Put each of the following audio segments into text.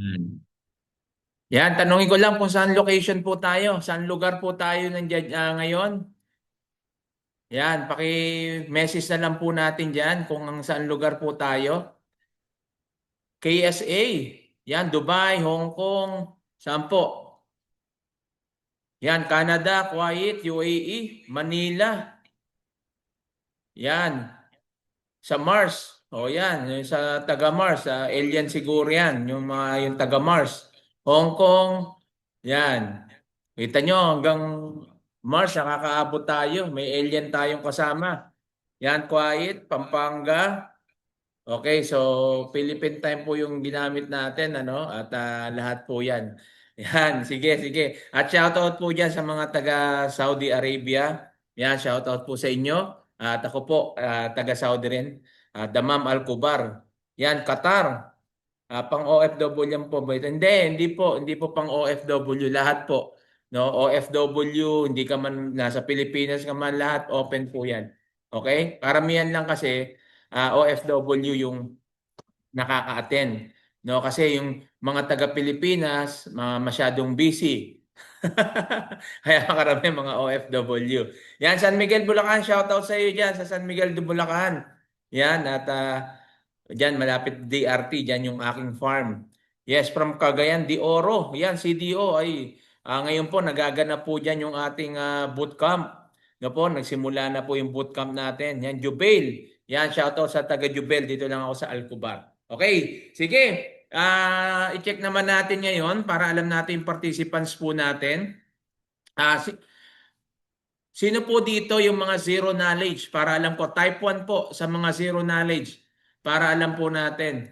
Hmm. Yan, tanungin ko lang kung saan location po tayo, saan lugar po tayo nandiyan ngayon. Yan, paki-message na lang po natin diyan kung ang saan lugar po tayo. KSA, yan, Dubai, Hong Kong, saan po? Yan, Canada, Kuwait, UAE, Manila, yan, sa Mars. O yan, yung sa taga Mars, sa alien siguro yan, yung mga yung taga Mars. Hong Kong, yan. Kita nyo, hanggang Mars, nakakaabot tayo. May alien tayong kasama. Yan, quiet, Pampanga. Okay, so Philippine time po yung ginamit natin, ano? At lahat po yan. Yan, sige, sige. At shoutout po dyan sa mga taga Saudi Arabia. Yan, shoutout po sa inyo. At ako po, taga Saudi rin. Damam Al-Kubar. Yan, Qatar. Pang OFW yan po ba ito? Hindi po pang OFW lahat po. No, OFW, hindi ka man nasa Pilipinas ka man lahat open po 'yan. Okay? Karamihan lang kasi OFW yung nakaka-attend. No, kasi yung mga taga Pilipinas, masyadong busy. Kaya karami mga OFW. Yan, San Miguel, Bulacan. Shoutout sa iyo diyan sa San Miguel de Bulacan. Yan, at diyan malapit DRT, diyan yung aking farm. Yes, from Cagayan de Oro. Yan, CDO ay ngayon po nagaganap po diyan yung ating bootcamp. No po, nagsimula na po yung bootcamp natin. Yan, Jubail. Yan, shoutout sa taga Jubail. Dito lang ako sa Alcobar. Okay, sige. I-check naman natin ngayon para alam natin yung participants po natin. Sino po dito yung mga zero knowledge? Para alam ko, type 1 po sa mga zero knowledge. Para alam po natin.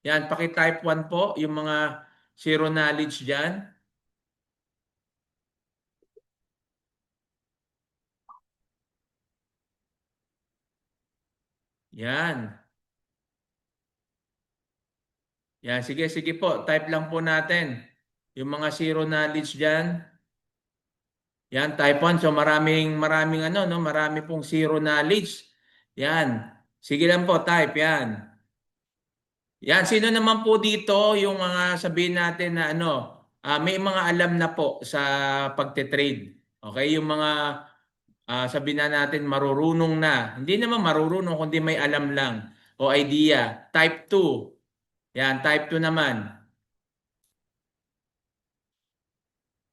Yan, paki-type 1 po yung mga zero knowledge dyan. Yan. Yan, sige, sige po. Type lang po natin. Yung mga zero knowledge dyan. Yan, type 1. So maraming ano, no? Marami pong zero knowledge. Yan. Sige lang po, type. Yan. Yan, sino naman po dito yung mga sabihin natin na ano, may mga alam na po sa pagte-trade. Okay, yung mga sabihin na natin marurunong na. Hindi naman marurunong kundi may alam lang o idea. Type 2. Yan, type 2 naman.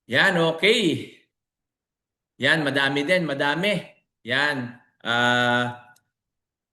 Yan, okay. Yan, madami din, madami. Yan.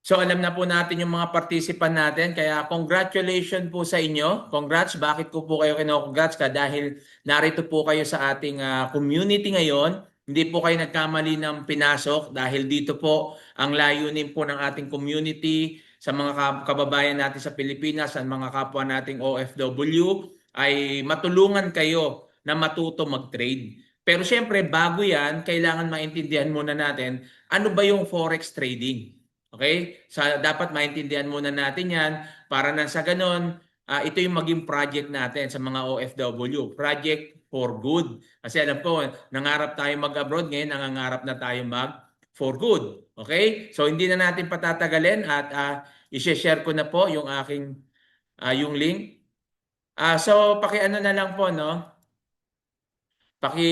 So alam na po natin yung mga participant natin. Kaya congratulations po sa inyo. Congrats. Bakit ko po kayo kino-congrats? Dahil narito po kayo sa ating community ngayon. Hindi po kayo nagkamali ng pinasok dahil dito po ang layunin po ng ating community sa mga kababayan natin sa Pilipinas, sa mga kapwa nating OFW ay matulungan kayo na matuto mag-trade. Pero siyempre bago yan, kailangan maintindihan muna natin ano ba yung forex trading. Okay? Dapat maintindihan muna natin yan para nang sa ganun, ito yung maging project natin sa mga OFW. Project for good. Kasi alam ko, nangarap tayo mag-abroad, ngayon nangangarap na tayo for good. Okay? So hindi na natin patatagalin at i-share ko na po yung aking yung link. So paki-ano na lang po, no? Paki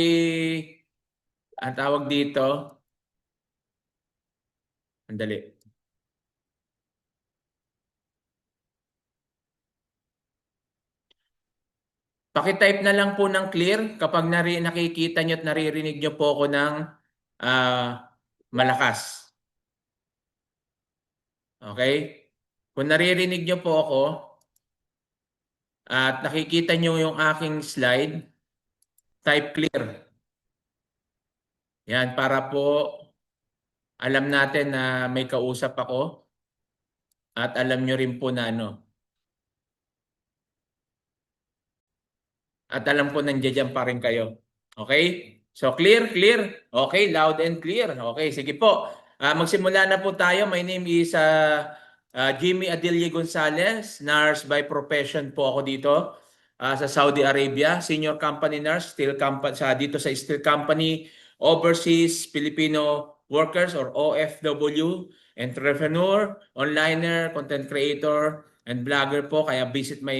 ang tawag dito, andali. Paki-type na lang po ng clear kapag nakikita nyo at naririnig nyo po ako ng ah, malakas. Okay? Kung naririnig nyo po ako at nakikita nyo yung aking slide, type clear. Yan, para po alam natin na may kausap ako at alam nyo rin po na ano. At alam ko nandiyan pa rin kayo. Okay? So clear, clear. Okay, loud and clear. Okay, sige po. Magsimula na po tayo. My name is Jimmy Adilye Gonzalez, nurse by profession po ako dito sa Saudi Arabia, senior company nurse, steel company dito sa steel company, overseas Filipino workers or OFW, entrepreneur, onliner, content creator, and vlogger po. Kaya visit my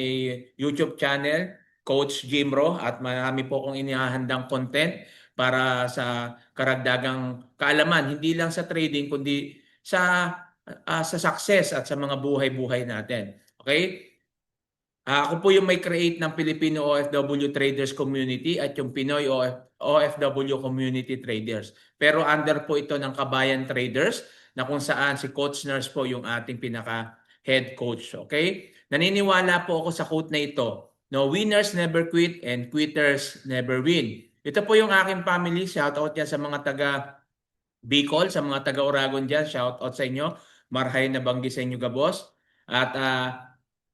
YouTube channel, Coach Jimro, at marami po akong inihahandang content para sa karagdagang kaalaman, hindi lang sa trading kundi sa success at sa mga buhay-buhay natin. Okay? Ako po yung may create ng Filipino OFW Traders Community at yung Pinoy OFW Community Traders. Pero under po ito ng Kabayan Traders na kung saan si Coach Nurse po yung ating pinaka head coach. Okay? Naniniwala po ako sa quote na ito. No, winners never quit and quitters never win. Ito po yung aking family. Shout out yan sa mga taga Bicol, sa mga taga Oragon dyan. Shout out sa inyo. Marhay na banggi sa inyo, Gabos. At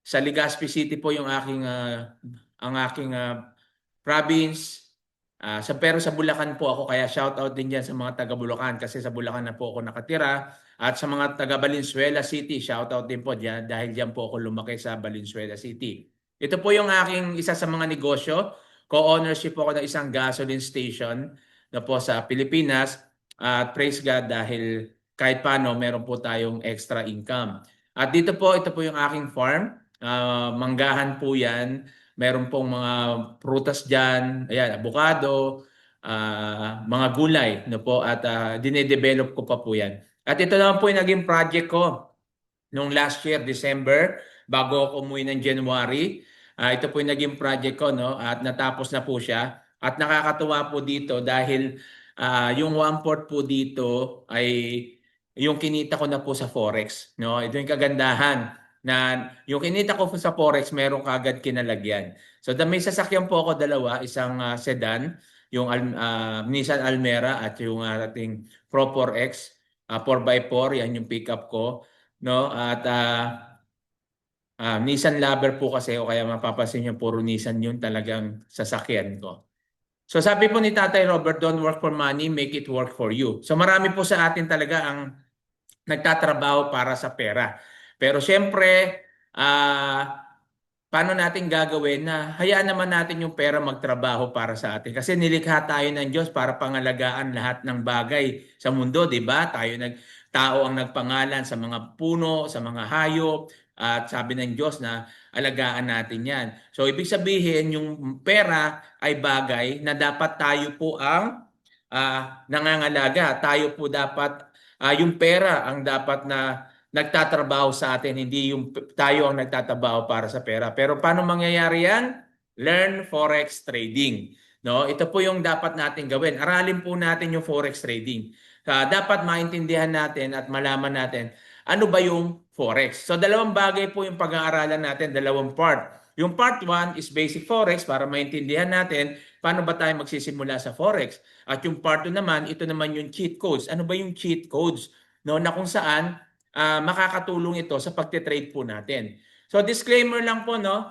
sa Legazpi City po yung ang aking province. Pero sa Bulacan po ako, kaya shout out din dyan sa mga taga Bulacan kasi sa Bulacan na po ako nakatira. At sa mga taga Valenzuela City, shout out din po dyan dahil dyan po ako lumaki sa Valenzuela City. Ito po yung aking isa sa mga negosyo. Co-ownership po ako ng isang gasoline station na po sa Pilipinas. At praise God dahil kahit paano meron po tayong extra income. At dito po, ito po yung aking farm. Manggahan po yan. Meron pong mga prutas dyan. Ayan, avocado, mga gulay. No po, at dinedevelop ko pa po yan. At ito naman po yung naging project ko noong last year, December, bago ako umuwi ng January. Ito po yung naging project ko, no? At natapos na po siya. At nakakatuwa po dito dahil yung 1/4 po dito ay yung kinita ko na po sa Forex. No? Ito yung kagandahan na yung kinita ko po sa Forex, meron kagad kinalagyan. So may sasakyan po ako dalawa, isang sedan, yung Nissan Almera at yung ating Pro 4X, 4x4, yan yung pickup ko. No? At Nissan lover po kasi o kaya mapapansin niyo puro Nissan yun talagang sasakyan ko. So sabi po ni Tatay Robert, don't work for money, make it work for you. So marami po sa atin talaga ang nagtatrabaho para sa pera. Pero siyempre, paano natin gagawin na hayaan naman natin yung pera magtrabaho para sa atin? Kasi nilikha tayo ng Diyos para pangalagaan lahat ng bagay sa mundo, di ba? Tao ang nagpangalan sa mga puno, sa mga hayop, at sabi ng Diyos na alagaan natin yan. So ibig sabihin, yung pera ay bagay na dapat tayo po ang nangangalaga. Tayo po dapat, yung pera ang dapat na nagtatrabaho sa atin, hindi yung tayo ang nagtatrabaho para sa pera. Pero paano mangyayari yan? Learn Forex Trading. No? Ito po yung dapat natin gawin. Aralin po natin yung Forex Trading. Dapat maintindihan natin at malaman natin ano ba yung Forex. So dalawang bagay po yung pag-aaralan natin, dalawang part. Yung part 1 is basic Forex para maintindihan natin paano ba tayo magsisimula sa Forex. At yung part 2 naman, ito naman yung cheat codes. Ano ba yung cheat codes? No, na kung saan makakatulong ito sa pagte-trade po natin. So disclaimer lang po, no?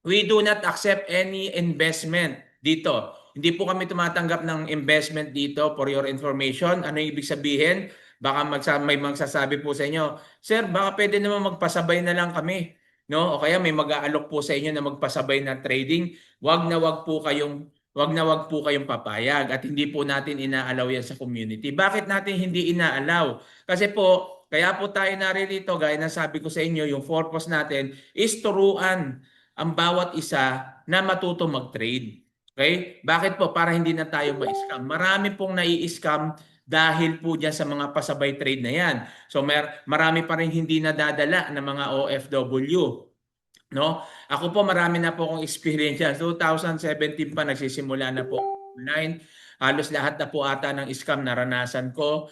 We do not accept any investment dito. Hindi po kami tumatanggap ng investment dito for your information. Ano yung ibig sabihin? Baka may magsasabi po sa inyo, Sir, baka pwede naman magpasabay na lang kami. No? O kaya may mag-aalok po sa inyo na magpasabay na trading. Wag na wag po kayong papayag at hindi po natin inaalaw yan sa community. Bakit natin hindi inaalaw? Kasi po, kaya po tayo naririto, gaya na sabi ko sa inyo, yung purpose natin is turuan ang bawat isa na matuto mag-trade. Okay? Bakit po? Para hindi na tayo ma-scam. Marami pong nai-scam dahil po dyan sa mga pasabay trade na yan. So marami pa rin hindi nadadala ng mga OFW. No? Ako po marami na po akong experience yan. 2017 pa nagsisimula na po online. Halos lahat na po ata ng scam naranasan ko.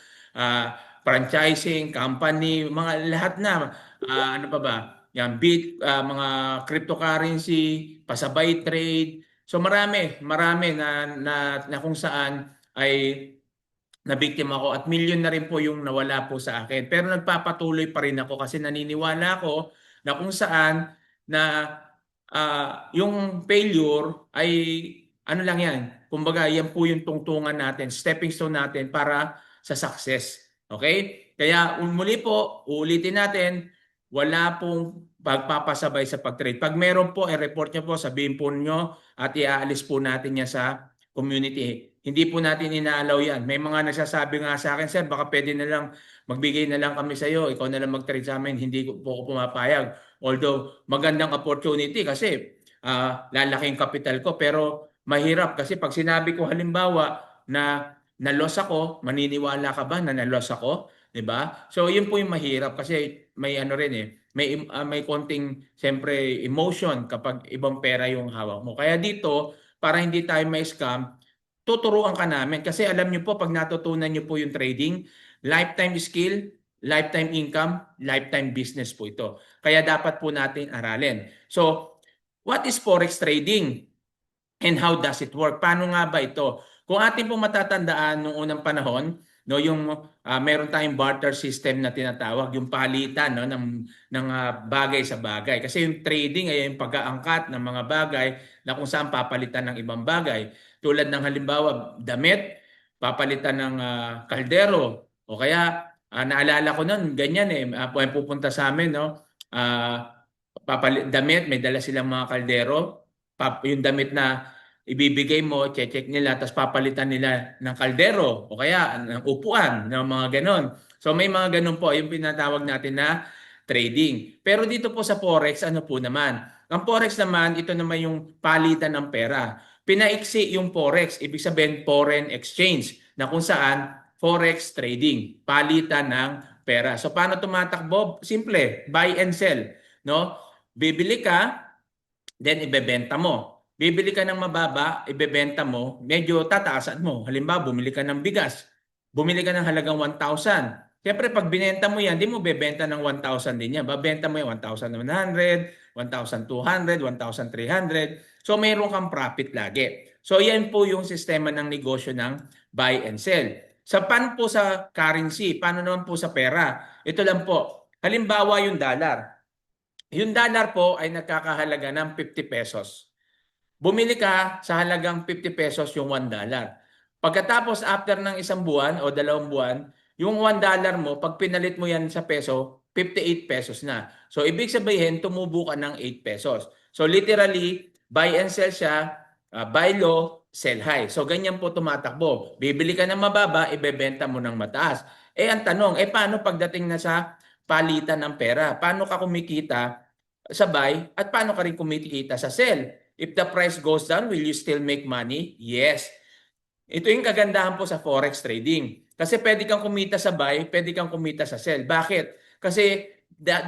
Franchising, company, mga lahat na. Ano pa ba? Yan, mga cryptocurrency, pasabay trade. So marami na kung saan ay nabiktima ako at milyon na rin po yung nawala po sa akin. Pero nagpapatuloy pa rin ako kasi naniniwala ako na kung saan na yung failure ay ano lang yan. Kumbaga yan po yung tungtungan natin, stepping stone natin para sa success. Okay? Kaya muli po, uulitin natin, wala pong pagpapasabay sa pag-trade. Pag meron po, i-report nyo po, sabihin po nyo at iaalis po natin niya sa community. Hindi po natin inaalaw yan. May mga nagsasabi nga sa akin, Sir, baka pwede na lang, magbigay na lang kami sa iyo, ikaw na lang mag-trade sa amin, hindi po ako pumapayag. Although magandang opportunity kasi lalaki yung capital ko, pero mahirap kasi pag sinabi ko halimbawa na loss ako, maniniwala ka ba na na-loss ako? 'Di ba? So yun po yung mahirap kasi may ano rin may konting siyempre emotion kapag ibang pera yung hawak mo. Kaya dito, para hindi tayo may scam, tuturuan ka namin kasi alam niyo po pag natutunan niyo po yung trading, lifetime skill, lifetime income, lifetime business po ito. Kaya dapat po natin aralin. So, what is forex trading? And how does it work? Paano nga ba ito? Kung atin po matatandaan noong unang panahon, no, yung meron tayong barter system na tinatawag, yung palitan no ng bagay sa bagay. Kasi yung trading ay yung pag-aangkat ng mga bagay na kung saan papalitan ng ibang bagay. Tulad ng halimbawa, damit, papalitan ng kaldero o kaya naalala ko noon, ganyan pupunta sa amin no. Damit, may dala silang mga kaldero, yung damit na ibibigay mo, check nila, tapos papalitan nila ng kaldero o kaya ng upuan, ng mga ganon. So may mga ganon po, yung pinatawag natin na trading. Pero dito po sa Forex, ano po naman? Ang Forex naman, ito naman yung palitan ng pera. Pinaiksi yung Forex, ibig sabihin foreign exchange, na kung saan Forex trading, palitan ng pera. So paano tumatakbo? Simple, buy and sell, no? Bibili ka, then ibebenta mo. Bibili ka ng mababa, ibebenta mo, medyo tataasan mo. Halimbawa, bumili ka ng bigas. Bumili ka ng halagang 1,000. Siyempre, pag binenta mo yan, di mo bebenta ng 1,000 din yan. Babenta mo yan 1,100, 1,200, 1,300. So, mayroon kang profit lagi. So, yan po yung sistema ng negosyo ng buy and sell. Sa paano po sa currency? Paano naman po sa pera? Ito lang po. Halimbawa yung dollar. Yung dollar po ay nagkakahalaga ng 50 pesos. Bumili ka sa halagang 50 pesos yung $1. Pagkatapos after ng isang buwan o 2 buwan, yung $1 mo, pag pinalit mo yan sa peso, 58 pesos na. So ibig sabihin, tumubo ka ng 8 pesos. So literally, buy and sell siya, buy low, sell high. So ganyan po tumatakbo. Bibili ka ng mababa, ibebenta mo ng mataas. Ang tanong, paano pagdating na sa palitan ng pera? Paano ka kumikita sa buy at paano ka rin kumikita sa sell? If the price goes down, will you still make money? Yes. Ito yung kagandahan po sa forex trading. Kasi pwede kang kumita sa buy, pwede kang kumita sa sell. Bakit? Kasi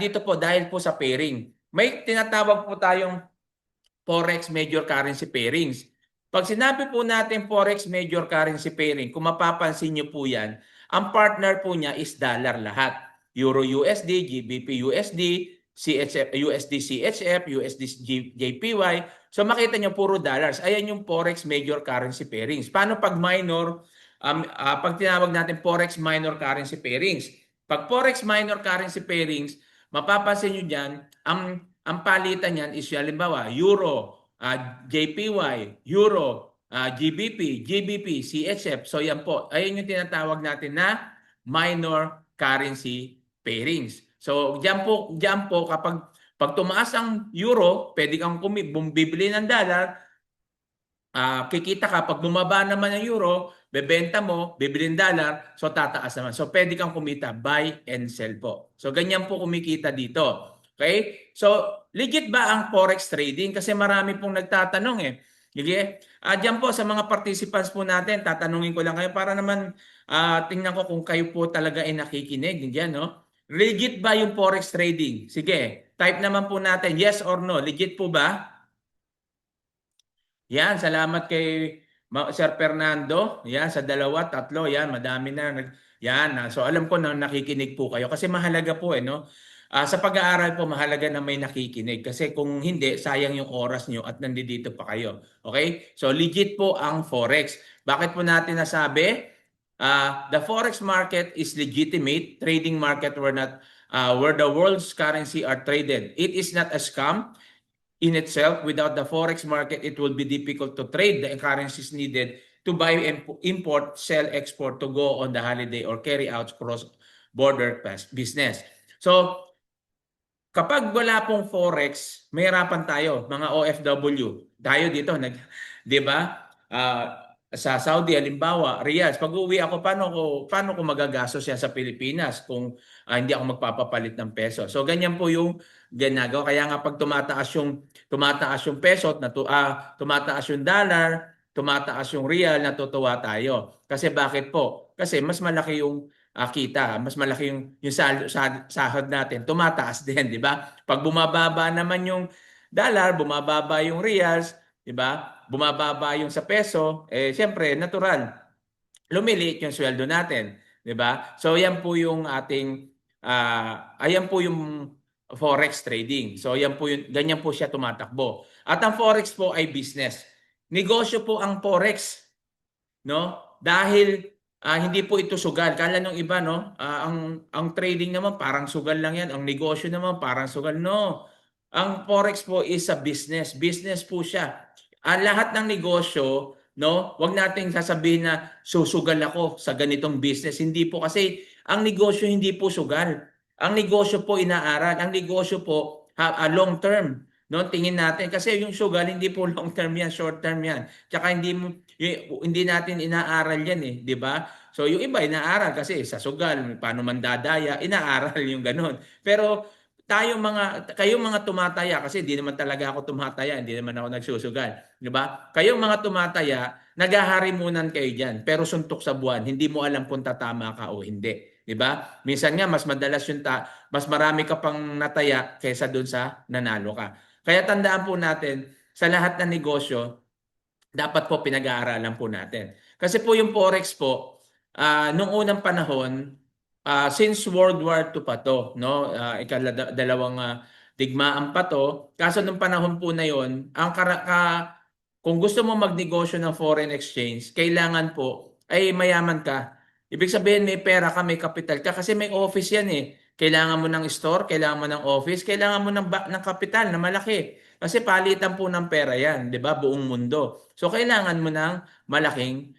dito po dahil po sa pairing. May tinatawag po tayong forex major currency pairings. Pag sinabi po natin forex major currency pairing, kung mapapansin niyo po yan, ang partner po niya is dollar lahat. Euro USD, GBP USD, CHF, USD CHF, USD JPY. So makita nyo puro dollars. Ayan yung forex major currency pairings. Paano pag minor, pag tinawag natin forex minor currency pairings? Pag forex minor currency pairings, mapapansin nyo dyan, ang palitan niyan is halimbawa Euro, JPY, Euro, GBP, CHF. So yan po, ayun yung tinatawag natin na minor currency pairings. So diyan po pag tumaas ang euro, pwede kang bumibili ng dollar, kikita ka. Pag bumaba naman ang euro, bebenta mo, bibili ng dollar, so tataas naman. So pwede kang kumita, buy and sell po. So ganyan po kumikita dito. Okay? So legit ba ang forex trading? Kasi marami pong nagtatanong Sige. Diyan po sa mga participants po natin, tatanungin ko lang kayo para naman tingnan ko kung kayo po talaga ay nakikinig. Diyan, no? Legit ba yung forex trading? Sige, type naman po natin yes or no. Legit po ba? Yan, salamat kay Sir Fernando. Yan, sa dalawa, tatlo, yan, madami na. Yan, so alam ko na nakikinig po kayo kasi mahalaga po no? Sa pag-aaral po, mahalaga na may nakikinig kasi kung hindi, sayang yung oras nyo at nandito pa kayo. Okay? So legit po ang Forex. Bakit po natin nasabi? The Forex market is legitimate trading market where the world's currency are traded. It is not a scam in itself. Without the forex market, it will be difficult to trade the currencies needed to buy, import, sell, export, to go on the holiday or carry out cross-border business. So, kapag wala pong forex, may hirapan tayo, mga OFW. Tayo dito, 'di ba? Sa Saudi, halimbawa, Riyadh, pag uwi ako, paano ko magagastos yan sa Pilipinas kung hindi ako magpapapalit ng peso? So, ganyan po yung ginagawa. Kaya nga pag tumataas yung peso, tumataas yung dollar, tumataas yung real, natutuwa tayo. Kasi bakit po? Kasi mas malaki yung kita, mas malaki yung sahod natin, tumataas din, di ba? Pag bumababa naman yung dollar, bumababa yung reals, di ba? Bumababa yung sa peso, siyempre natural lumiliit yung sweldo natin, 'di ba? So yan po yung ating ayan po yung forex trading. So yan po yung ganyan po siya tumatakbo. At ang forex po ay business. Negosyo po ang forex, no? Dahil hindi po ito sugal. Kala nung iba, no? Ang trading naman parang sugal lang yan. Ang negosyo naman parang sugal. No. Ang forex po is a business. Business po siya. Lahat ng negosyo, no? Wag nating sasabihin na susugal ako sa ganitong business. Hindi po kasi ang negosyo hindi po sugal. Ang negosyo po inaaral. Ang negosyo po long term. No, tingin natin kasi yung sugal hindi po long term yan, short term yan. Tsaka hindi natin inaaral yan eh, di ba? So yung iba inaaral kasi sa sugal, paano mandadaya, inaaral yung ganun. Pero kayong mga tumataya kasi hindi naman talaga ako tumataya, hindi naman ako nagsusugal, di ba? Kayong mga tumataya, naghaharimunan kayo diyan, pero suntok sa buwan, hindi mo alam kung tatama ka o hindi. 'Di ba? Minsan nga mas madalas mas marami ka pang nataya kaysa doon sa nanalo ka. Kaya tandaan po natin, sa lahat ng negosyo, dapat po pinag-aaralan po natin. Kasi po yung Forex po, nung unang panahon, since World War II pa to, no? Dalawang digmaan pa to. Kaso nung panahon po na yon, kung gusto mo magnegosyo ng foreign exchange, kailangan po ay mayaman ka. Ibig sabihin may pera ka, may kapital ka kasi may office yan eh. Kailangan mo ng store, kailangan mo ng office, kailangan mo ng kapital na malaki. Kasi palitan po ng pera yan, di ba? Buong mundo. So kailangan mo ng malaking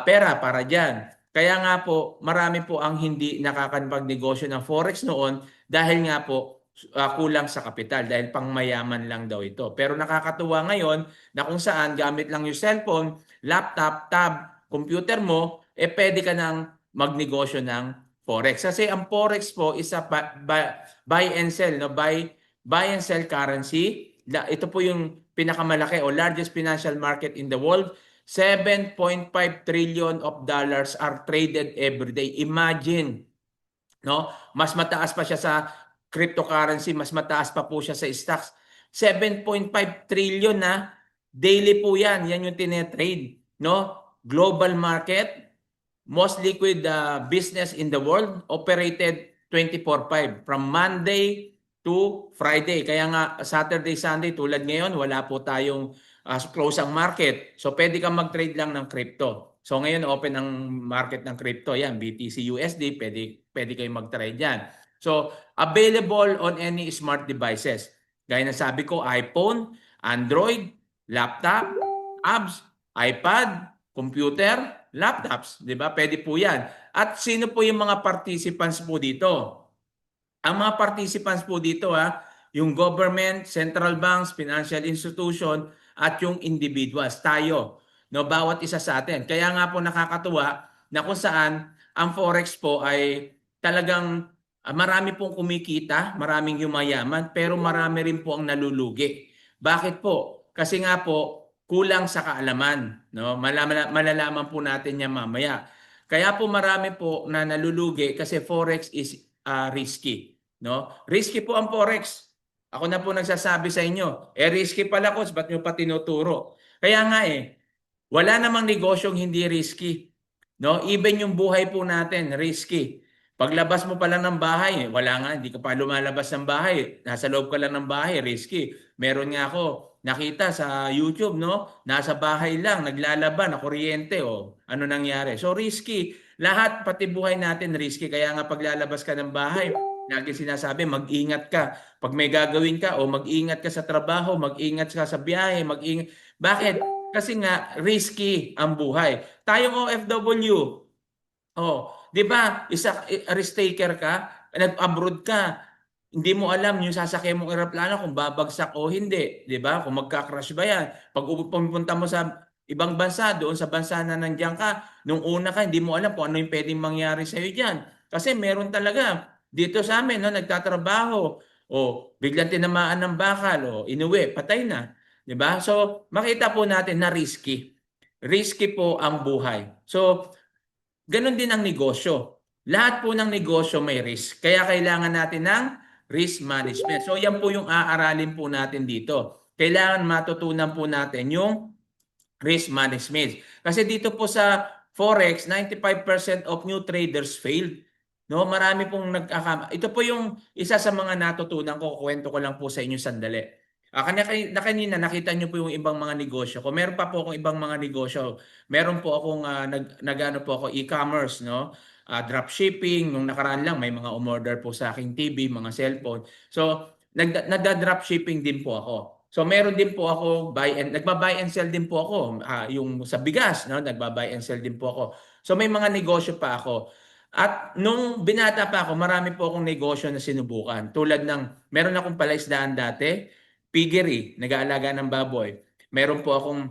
pera para dyan. Kaya nga po, marami po ang hindi nakakapag-negosyo ng forex noon dahil nga po kulang sa kapital dahil pangmayaman lang daw ito. Pero nakakatuwa ngayon na kung saan gamit lang yung cellphone, laptop, tab, computer mo, pwede ka nang magnegosyo ng forex. Kasi ang forex po is a buy and sell, no? Buy and sell currency. Ito po yung pinakamalaki o largest financial market in the world. 7.5 trillion of dollars are traded every day. Imagine, no? Mas mataas pa siya sa cryptocurrency, mas mataas pa po siya sa stocks. 7.5 trillion na daily po 'yan. Yan yung tinetrade, no? Global market, most liquid business in the world, operated 24/5 from Monday to Friday. Kaya nga Saturday, Sunday tulad ngayon, wala po tayong close ang market. So pwede kang mag-trade lang ng crypto. So ngayon open ang market ng crypto. Yan, BTC USD, pwede kayong mag-trade yan. So available on any smart devices. Gaya na sabi ko, iPhone, Android, laptop, apps, iPad, computer, laptops, 'di ba? Pwede po 'yan. At sino po yung mga participants po dito? Ang mga participants po dito yung government, central banks, financial institution at yung individuals, tayo, no, bawat isa sa atin. Kaya nga po nakakatuwa na kung saan ang forex po ay talagang marami pong kumikita, maraming yumayaman, pero marami rin po ang nalulugi. Bakit po? Kasi nga po kulang sa kaalaman, no? Malalaman po natin 'yan mamaya. Kaya po marami po na nalulugi kasi forex is risky, no? Risky po ang forex. Ako na po nagsasabi sa inyo, risky pala coach, ba't nyo pa tinuturo? Kaya nga wala namang negosyong hindi risky. No? Even yung buhay po natin, risky. Paglabas mo pa lang ng bahay, wala nga, hindi ka pa lumalabas ng bahay. Nasa loob ka lang ng bahay, risky. Meron nga ako, nakita sa YouTube, no? Nasa bahay lang, naglalaba, na kuryente, ano nangyari? So risky. Lahat, pati buhay natin, risky. Kaya nga paglalabas ka ng bahay, lagi sinasabi, mag-ingat ka. Pag may gagawin ka, mag-ingat ka sa trabaho, mag-ingat ka sa biyahe, mag-ingat. Bakit? Kasi nga, risky ang buhay. Tayong OFW, 'di ba? Risk taker ka, nag-abroad ka. Hindi mo alam yung sasakyan mong eroplano kung babagsak o hindi, 'di ba? Kung magka-crash ba 'yan. Pag pumunta mo sa ibang bansa, doon sa bansa na nandiyan ka, nung una ka hindi mo alam kung ano yung pwedeng mangyari sa iyo diyan. Kasi meron talaga dito sa amin, no, nagtatrabaho. o biglang tinamaan ng bakal o inuwi, patay na. 'Di ba? So, makita po natin na risky. Risky po ang buhay. So, ganun din ang negosyo. Lahat po ng negosyo may risk. Kaya kailangan natin ng risk management. So, yan po yung aaralin po natin dito. Kailangan matutunan po natin yung risk management. Kasi dito po sa Forex, 95% of new traders failed. No, marami pong nagkakama. Ito po yung isa sa mga natutunan ko, kwento ko lang po sa inyo sandali. Kanina nakita niyo po yung ibang mga negosyo ko. Meron pa po akong ibang mga negosyo. Meron po akong nagano po ako e-commerce, no? Dropshipping, nung nakaraan lang may mga umorder po sa aking TV, mga cellphone. So, nagda-dropshipping din po ako. So meron din po ako nagba-buy and sell din po ako. Yung sa bigas, no, nagba-buy and sell din po ako. So may mga negosyo pa ako. At nung binata pa ako, marami po akong negosyo na sinubukan. Tulad ng meron akong palaisdaan dati, piggery, nag-aalaga ng baboy. Meron po akong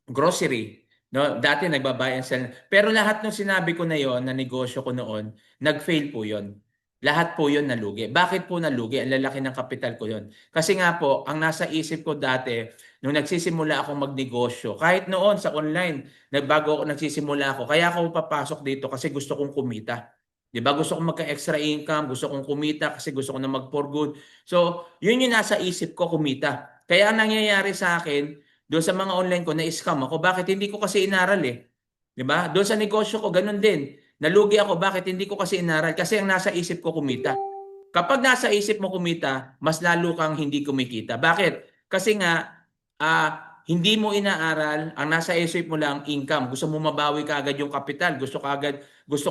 grocery. No, dati nagba-buy and sell. Pero lahat ng sinabi ko na yon na negosyo ko noon, nag-fail po yon. Lahat po yon nalugi. Bakit po nalugi? Ang lalaki ng kapital ko yon. Kasi nga po, ang nasa isip ko dati, nung nagsisimula akong magnegosyo, kahit noon sa online, nagbago ako, nagsisimula ako, kaya ako papasok dito kasi gusto kong kumita. 'Di ba? Gusto kong magka-extra income, gusto kong kumita kasi gusto ko na mag-for good. So, yun yung nasa isip ko, kumita. Kaya ang nangyayari sa akin, doon sa mga online ko, na-scam ako. Bakit? Hindi ko kasi inaral eh. 'Di ba? Doon sa negosyo ko, ganun din. Nalugi ako. Bakit? Hindi ko kasi inaral. Kasi ang nasa isip ko, kumita. Kapag nasa isip mo kumita, mas lalo kang hindi kumikita. Bakit? Kasi nga, hindi mo inaaral, ang nasa isip mo lang, income. Gusto mo mabawi ka agad yung kapital. Gusto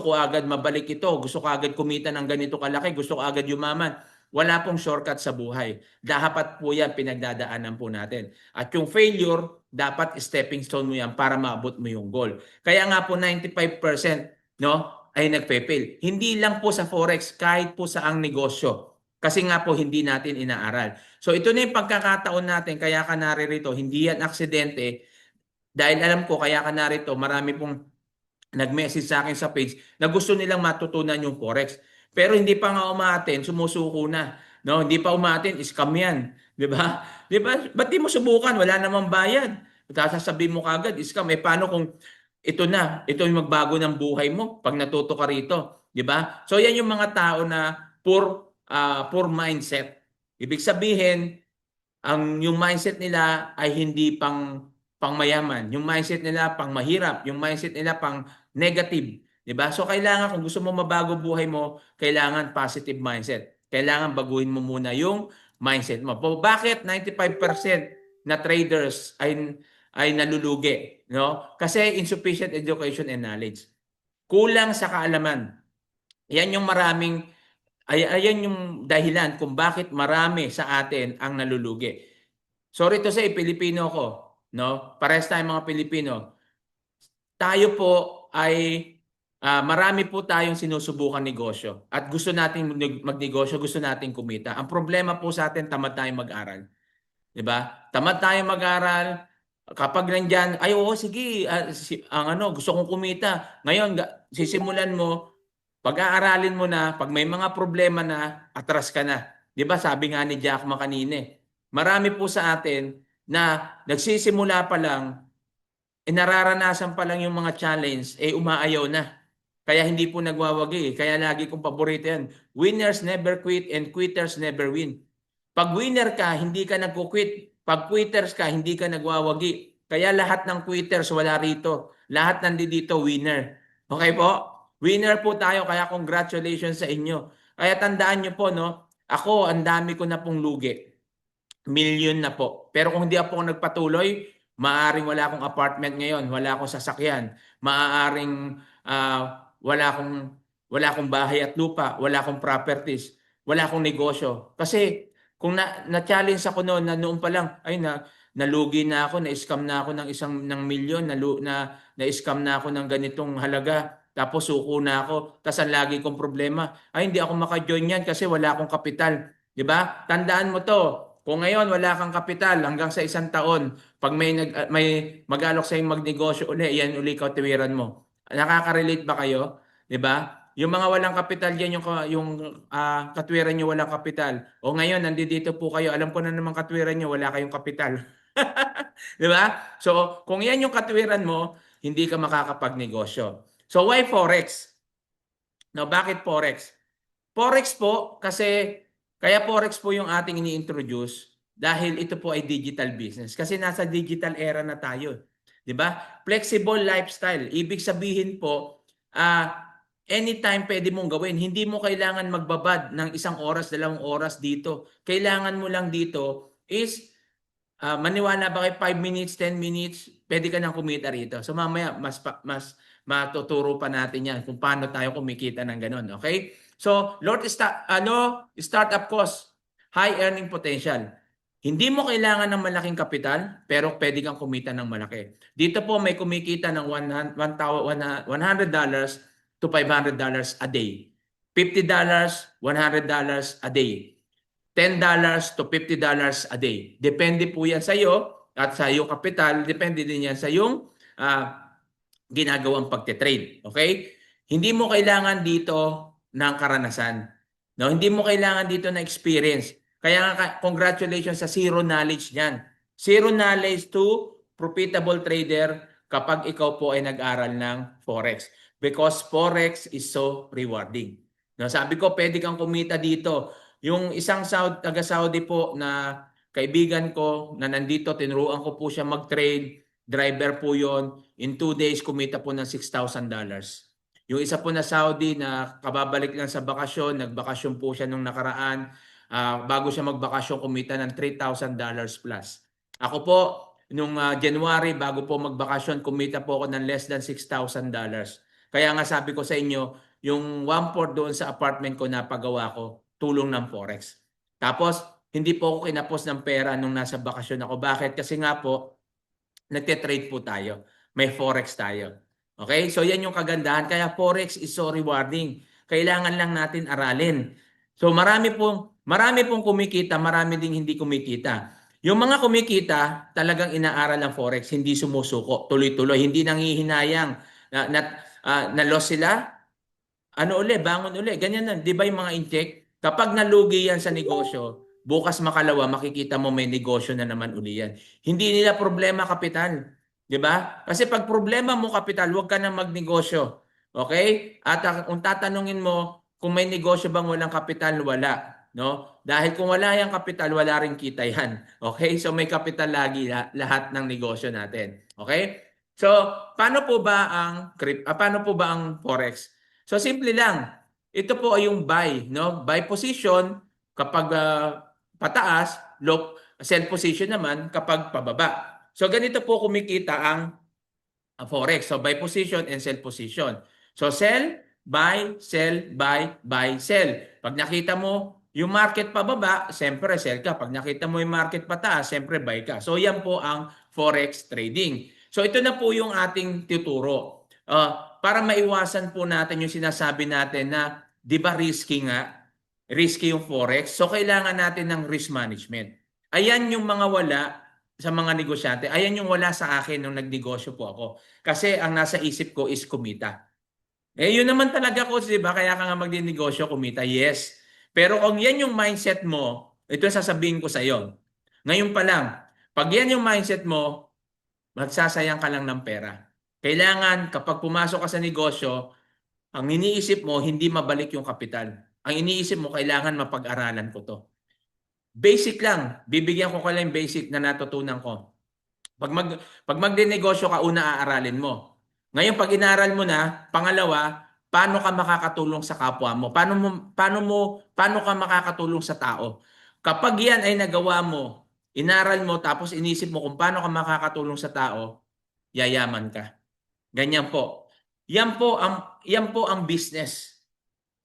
ko agad mabalik ito. Gusto ko agad kumita ng ganito kalaki. Gusto ko agad yumaman. Wala pong shortcut sa buhay. Dapat po yan pinagdadaanan po natin. At yung failure, dapat stepping stone mo yan para maabot mo yung goal. Kaya nga po 95%, no, ay nagpe-fail. Hindi lang po sa Forex, kahit po sa ang negosyo. Kasi nga po hindi natin inaaral. So ito na yung pagkakataon natin, kaya ka naririto, hindi yan aksidente. Dahil alam ko, kaya ka narito, marami pong nag-message sa akin sa page na gusto nilang matutunan yung Forex. Pero hindi pa nga umaaten, sumusuko na. No, hindi pa umaaten, scam yan. 'Di ba? 'Di ba? Ba't di mo subukan? Wala namang bayad. Sasabihin mo kagad, scam. Paano kung ito yung magbago ng buhay mo pag natuto ka rito, 'di ba? So yan yung mga tao na poor mindset. Ibig sabihin, yung mindset nila ay hindi pangmayaman. Yung mindset nila pang mahirap, yung mindset nila pang negative, 'di ba? So kailangan, kung gusto mo mabago buhay mo, kailangan positive mindset. Kailangan baguhin mo muna yung mindset mo. Bakit 95% na traders ay nalulugi, no? Kasi insufficient education and knowledge. Kulang sa kaalaman. Yan yung ayan yung dahilan kung bakit marami sa atin ang nalulugi. Sorry to say, Pilipino ko, no? Parehas tayong mga Pilipino. Tayo po ay marami po tayong sinusubukan negosyo at gusto nating magnegosyo, gusto nating kumita. Ang problema po sa atin, tamad tayong mag-aral. 'Di ba? Tamad tayong mag-aral. Kapag nandiyan, ay oo, sige, gusto kong kumita. Ngayon, sisimulan mo, pag-aaralin mo na, pag may mga problema na, atras ka na. 'Di ba? Sabi nga ni Jack Ma kanina, marami po sa atin na nagsisimula pa lang, nararanasan pa lang yung mga challenge, umaayaw na. Kaya hindi po nagwawagi. Kaya lagi kong paborito yan. Winners never quit and quitters never win. Pag winner ka, hindi ka nagko-quit. Pag quitters ka, hindi ka nagwawagi. Kaya lahat ng quitters wala rito. Lahat nandito winner. Okay po? Winner po tayo, kaya congratulations sa inyo. Kaya tandaan nyo po, no? Ako, ang dami ko na pong lugi. Million na po. Pero kung hindi ako nagpatuloy, maaaring wala akong apartment ngayon, wala akong sasakyan, maaaring wala akong bahay at lupa, wala akong properties, wala akong negosyo. Kasi kung na-challenge ako noon, na noon pa lang, nalugi na ako, na-scam na ako ng milyon, na-scam na ako ng ganitong halaga. Tapos suko na ako. Tapos ang lagi kong problema, hindi ako maka-join yan kasi wala akong kapital. 'Di ba? Tandaan mo 'to. Kung ngayon wala kang kapital hanggang sa 1 taon, pag may mag-alok sa magnegosyo uli, yan uli katiwiran mo. Nakaka-relate ba kayo? 'Di ba? Yung mga walang kapital yan, katwiran nyo walang kapital. O ngayon, nandito po kayo. Alam ko na naman katwiran nyo, wala kayong kapital. Di ba? So, kung yan yung katwiran mo, hindi ka makakapagnegosyo. So, why Forex? No, bakit Forex? Forex po kasi kaya Forex po yung ating ini-introduce dahil ito po ay digital business. Kasi nasa digital era na tayo. 'Di ba? Flexible lifestyle. Ibig sabihin po, anytime pwede mong gawin. Hindi mo kailangan magbabad ng 1 oras, 2 oras dito. Kailangan mo lang dito is maniwala ba kay 5 minutes, 10 minutes, pwede ka nang kumita rito. So mamaya mas matuturo pa natin 'yan kung paano tayo kumikita ng ganun, okay? So, startup cost, high earning potential. Hindi mo kailangan ng malaking kapital, pero pwede kang kumita ng malaki. Dito po may kumikita ng $100 to $500 a day. $50, $100 a day. $10 to $50 a day. Depende po yan sa iyo at sa iyong kapital. Depende din yan sa iyong ginagawang pagte-trade. Okay? Hindi mo kailangan dito ng karanasan. No? Hindi mo kailangan dito ng experience. Kaya congratulations sa zero knowledge niyan. Zero knowledge to profitable trader kapag ikaw po ay nag-aral ng Forex. Because Forex is so rewarding. No, sabi ko, pwede kang kumita dito. Yung isang taga-Saudi po na kaibigan ko na nandito, tinuruan ko po siya mag-trade. Driver po yon. In 2 days, kumita po ng $6,000. Yung isa po na Saudi na kababalik lang sa bakasyon, nagbakasyon po siya nung nakaraan. Bago siya magbakasyon, kumita ng $3,000 plus. Ako po, nung January, bago po magbakasyon, kumita po ako ng less than $6,000. Kaya nga sabi ko sa inyo, yung 1/4 doon sa apartment ko na pagawa ko, tulong ng Forex. Tapos, hindi po ako kinapos ng pera nung nasa bakasyon ako. Bakit? Kasi nga po, nagte-trade po tayo. May Forex tayo. Okay? So, yan yung kagandahan. Kaya Forex is so rewarding. Kailangan lang natin aralin. So, marami pong kumikita, marami ding hindi kumikita. Yung mga kumikita, talagang inaaral ang Forex, hindi sumusuko, tuloy-tuloy, hindi nanghihinayang. Na-loss sila, bangon uli. Ganyan na. Di ba yung mga incheck? Kapag nalugi yan sa negosyo, bukas makalawa, makikita mo may negosyo na naman uli yan. Hindi nila problema kapital. Di ba? Kasi pag problema mo kapital, huwag ka na magnegosyo. Okay? At kung tatanungin mo, kung may negosyo bang walang kapital, wala. No? Dahil kung wala yung kapital, wala rin kita yan. Okay? So may kapital lagi lahat ng negosyo natin. Okay? So, paano po ba ang Forex? So simple lang. Ito po ay yung buy, no? Buy position kapag pataas, sell position naman kapag pababa. So ganito po kumikita ang Forex. So buy position and sell position. So sell, buy, sell. Pag nakita mo yung market pababa, siyempre sell ka. Pag nakita mo yung market pataas, siyempre buy ka. So yan po ang Forex trading. So ito na po yung ating tuturo. Para maiwasan po natin yung sinasabi natin na, di ba risky nga? Risky yung Forex. So kailangan natin ng risk management. Ayan yung mga wala sa mga negosyante. Ayan yung wala sa akin nung nagnegosyo po ako. Kasi ang nasa isip ko is kumita. Yun naman talaga ko, di ba? Kaya ka nga magdinegosyo, kumita. Yes. Pero kung yan yung mindset mo, ito yung sasabihin ko sa iyo. Ngayon pa lang, pag yan yung mindset mo, magsasayang ka lang ng pera. Kailangan kapag pumasok ka sa negosyo, ang iniisip mo, hindi mabalik yung kapital. Ang iniisip mo, kailangan mapag-aralan ko to. Basic lang. Bibigyan ko lang yung basic na natutunan ko. Pag magdinegosyo ka, una aaralin mo. Ngayon, pag inaral mo na, pangalawa, paano ka makakatulong sa kapwa mo? Paano ka makakatulong sa tao? Kapag yan ay nagawa mo, inaral mo, tapos inisip mo kung paano ka makakatulong sa tao, yayaman ka. Ganyan po. Yan po ang business.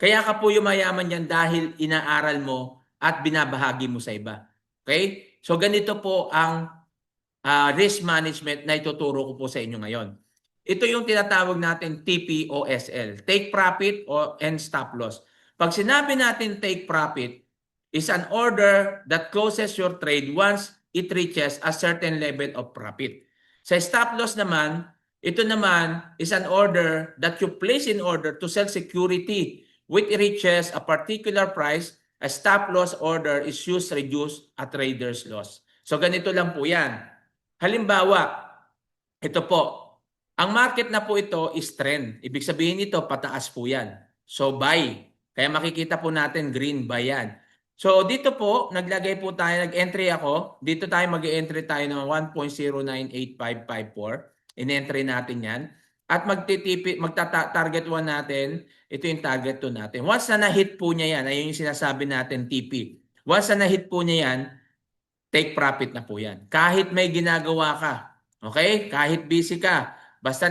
Kaya ka po yumayaman yan dahil inaaral mo at binabahagi mo sa iba. Okay? So ganito po ang risk management na ituturo ko po sa inyo ngayon. Ito yung tinatawag natin TPOSL, take profit and stop loss. Pag sinabi natin take profit, is an order that closes your trade once it reaches a certain level of profit. Sa stop loss naman, Ito naman is an order that you place in order to sell security which reaches a particular price. A stop loss order is used to reduce a trader's loss. So ganito lang po yan. Halimbawa, ito po, ang market na po ito is trend. Ibig sabihin nito, pataas po yan. So buy. Kaya makikita po natin green buy yan. So dito po, naglagay po tayo, nag-entry ako. Dito tayo mag-entry tayo ng 1.098554. In-entry natin yan. At magta-target 1 natin, ito yung target 2 natin. Once na na-hit po niya yan, ayun yung sinasabi natin TP. Once na na-hit po niya yan, take profit na po yan. Kahit may ginagawa ka, okay? Kahit busy ka, basta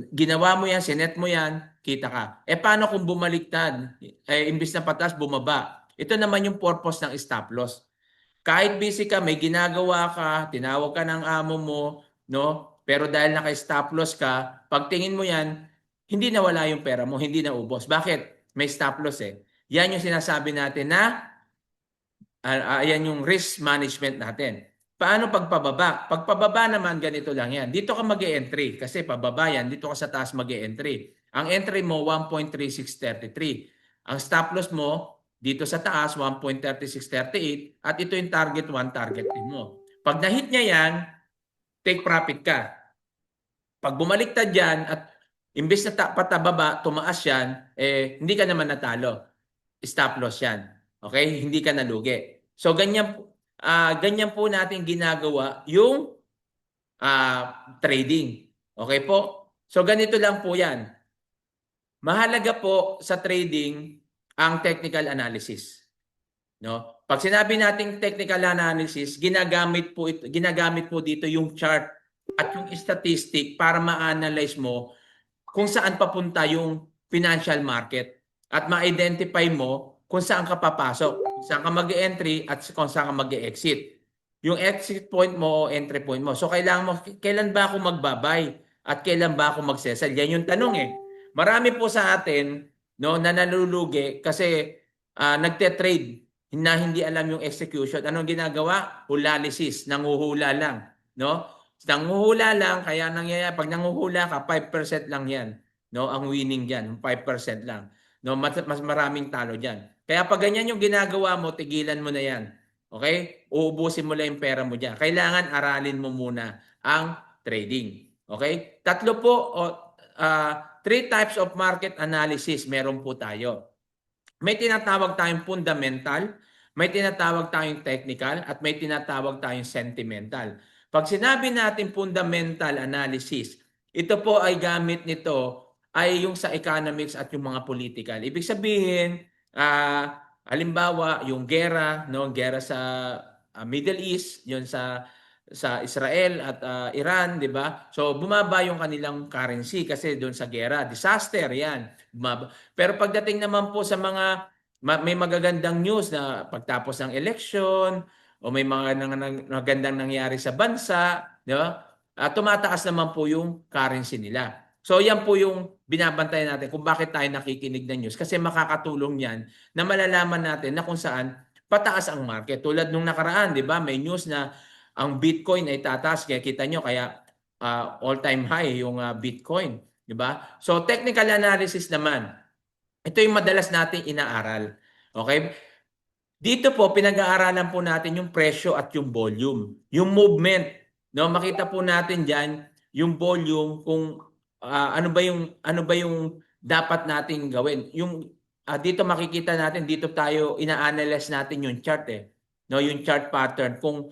ginawa mo yan, sinet mo yan, kita ka. Paano kung bumaliktad? Imbis na pataas, bumaba. Ito naman yung purpose ng stop loss. Kahit busy ka, may ginagawa ka, tinawag ka ng amo mo, no? Pero dahil naka-stop loss ka, pagtingin mo yan, hindi nawala yung pera mo, hindi na ubos. Bakit? May stop loss eh. Yan yung sinasabi natin na ayan yung risk management natin. Paano pagpababa? Pagpababa naman, ganito lang yan. Dito ka mag-e-entry kasi pababa yan. Dito ka sa taas mag-e-entry. Ang entry mo, 1.3633. Ang stop loss mo, dito sa taas, 1.3638. At ito yung target 1, target 2 mo. Pag na-hit niya yan, take profit ka. Pag bumaliktad yan at imbes na patababa, tumaas yan, hindi ka naman natalo. Stop loss yan. Okay? Hindi ka nalugi. So ganyan po natin ginagawa yung trading. Okay po? So ganito lang po 'yan. Mahalaga po sa trading ang technical analysis. No? Pag sinabi nating technical analysis, ginagamit po dito yung chart at yung statistic para ma-analyze mo kung saan papunta yung financial market at ma-identify mo kung saan ka papasok, kung saan ka mag-entry at kung saan ka mag-exit. Yung exit point mo o entry point mo. So kailangan mo, kailan ba ako magbabay at kailan ba ako magsesell? Yan yung tanong eh. Marami po sa atin no, na nalulugi kasi nagte-trade na hindi alam yung execution. Anong ginagawa? Hulalysis, nanguhula lang. No? Nanguhula lang, kaya nangyayari, pag nanguhula ka, 5% lang yan. No? Ang winning dyan, 5% lang. No? Mas maraming talo dyan. Kaya pag ganyan yung ginagawa mo, tigilan mo na yan. Okay? Uubusin mo lang yung pera mo dyan. Kailangan aralin mo muna ang trading. Okay? Tatlo po, three types of market analysis meron po tayo. May tinatawag tayong fundamental, may tinatawag tayong technical, at may tinatawag tayong sentimental. Pag sinabi natin fundamental analysis, ito po ay gamit nito ay yung sa economics at yung mga political. Ibig sabihin, halimbawa, yung gera, no, gera sa Middle East, yun sa Israel at Iran, 'di ba? So bumaba yung kanilang currency kasi doon sa gera, disaster 'yan. Bumaba. Pero pagdating naman po sa mga may magagandang news na pagtapos ng election o may mga magandang nangyari sa bansa, 'di ba? Tumataas naman po yung currency nila. So yan po yung binabantayan natin kung bakit tayo nakikinig ng news kasi makakatulong yan na malalaman natin na kung saan pataas ang market. Tulad nung nakaraan, 'di ba? May news na ang Bitcoin ay tataas, kaya kita nyo kaya all-time high yung Bitcoin, 'di ba? So technical analysis naman. Ito yung madalas nating inaaral. Okay? Dito po pinag-aaralan po natin yung presyo at yung volume, yung movement. No, makita po natin diyan yung volume kung ano ba yung dapat nating gawin. Yung dito makikita natin dito tayo ina-analyze natin yung chart eh. No, yung chart pattern kung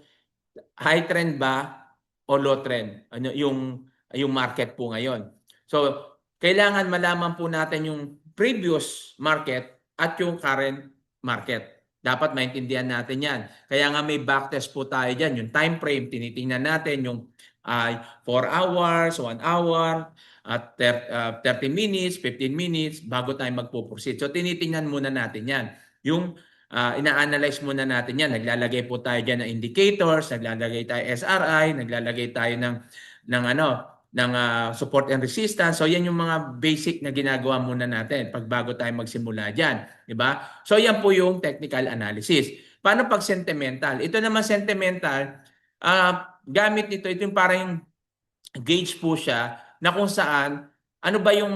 high trend ba o low trend ano yung market po ngayon. So kailangan malaman po natin yung previous market at yung current market. Dapat maintindihan natin yan. Kaya nga may backtest po tayo dyan. Yung time frame, tinitingnan natin yung 4 hours, 1 hour, at 30 minutes, 15 minutes, bago tayo magpo-proceed. So tinitingnan muna natin yan. Yung ina-analyze muna natin yan. Naglalagay po tayo dyan ng indicators, naglalagay tayo SRI, naglalagay tayo ng support and resistance. So yan yung mga basic na ginagawa muna natin pag bago tayo magsimula diyan, 'di ba? So yan po yung technical analysis. Paano pag sentimental? Ito naman sentimental, gamit nito, ito yung parang gauge po siya na kung saan ano ba yung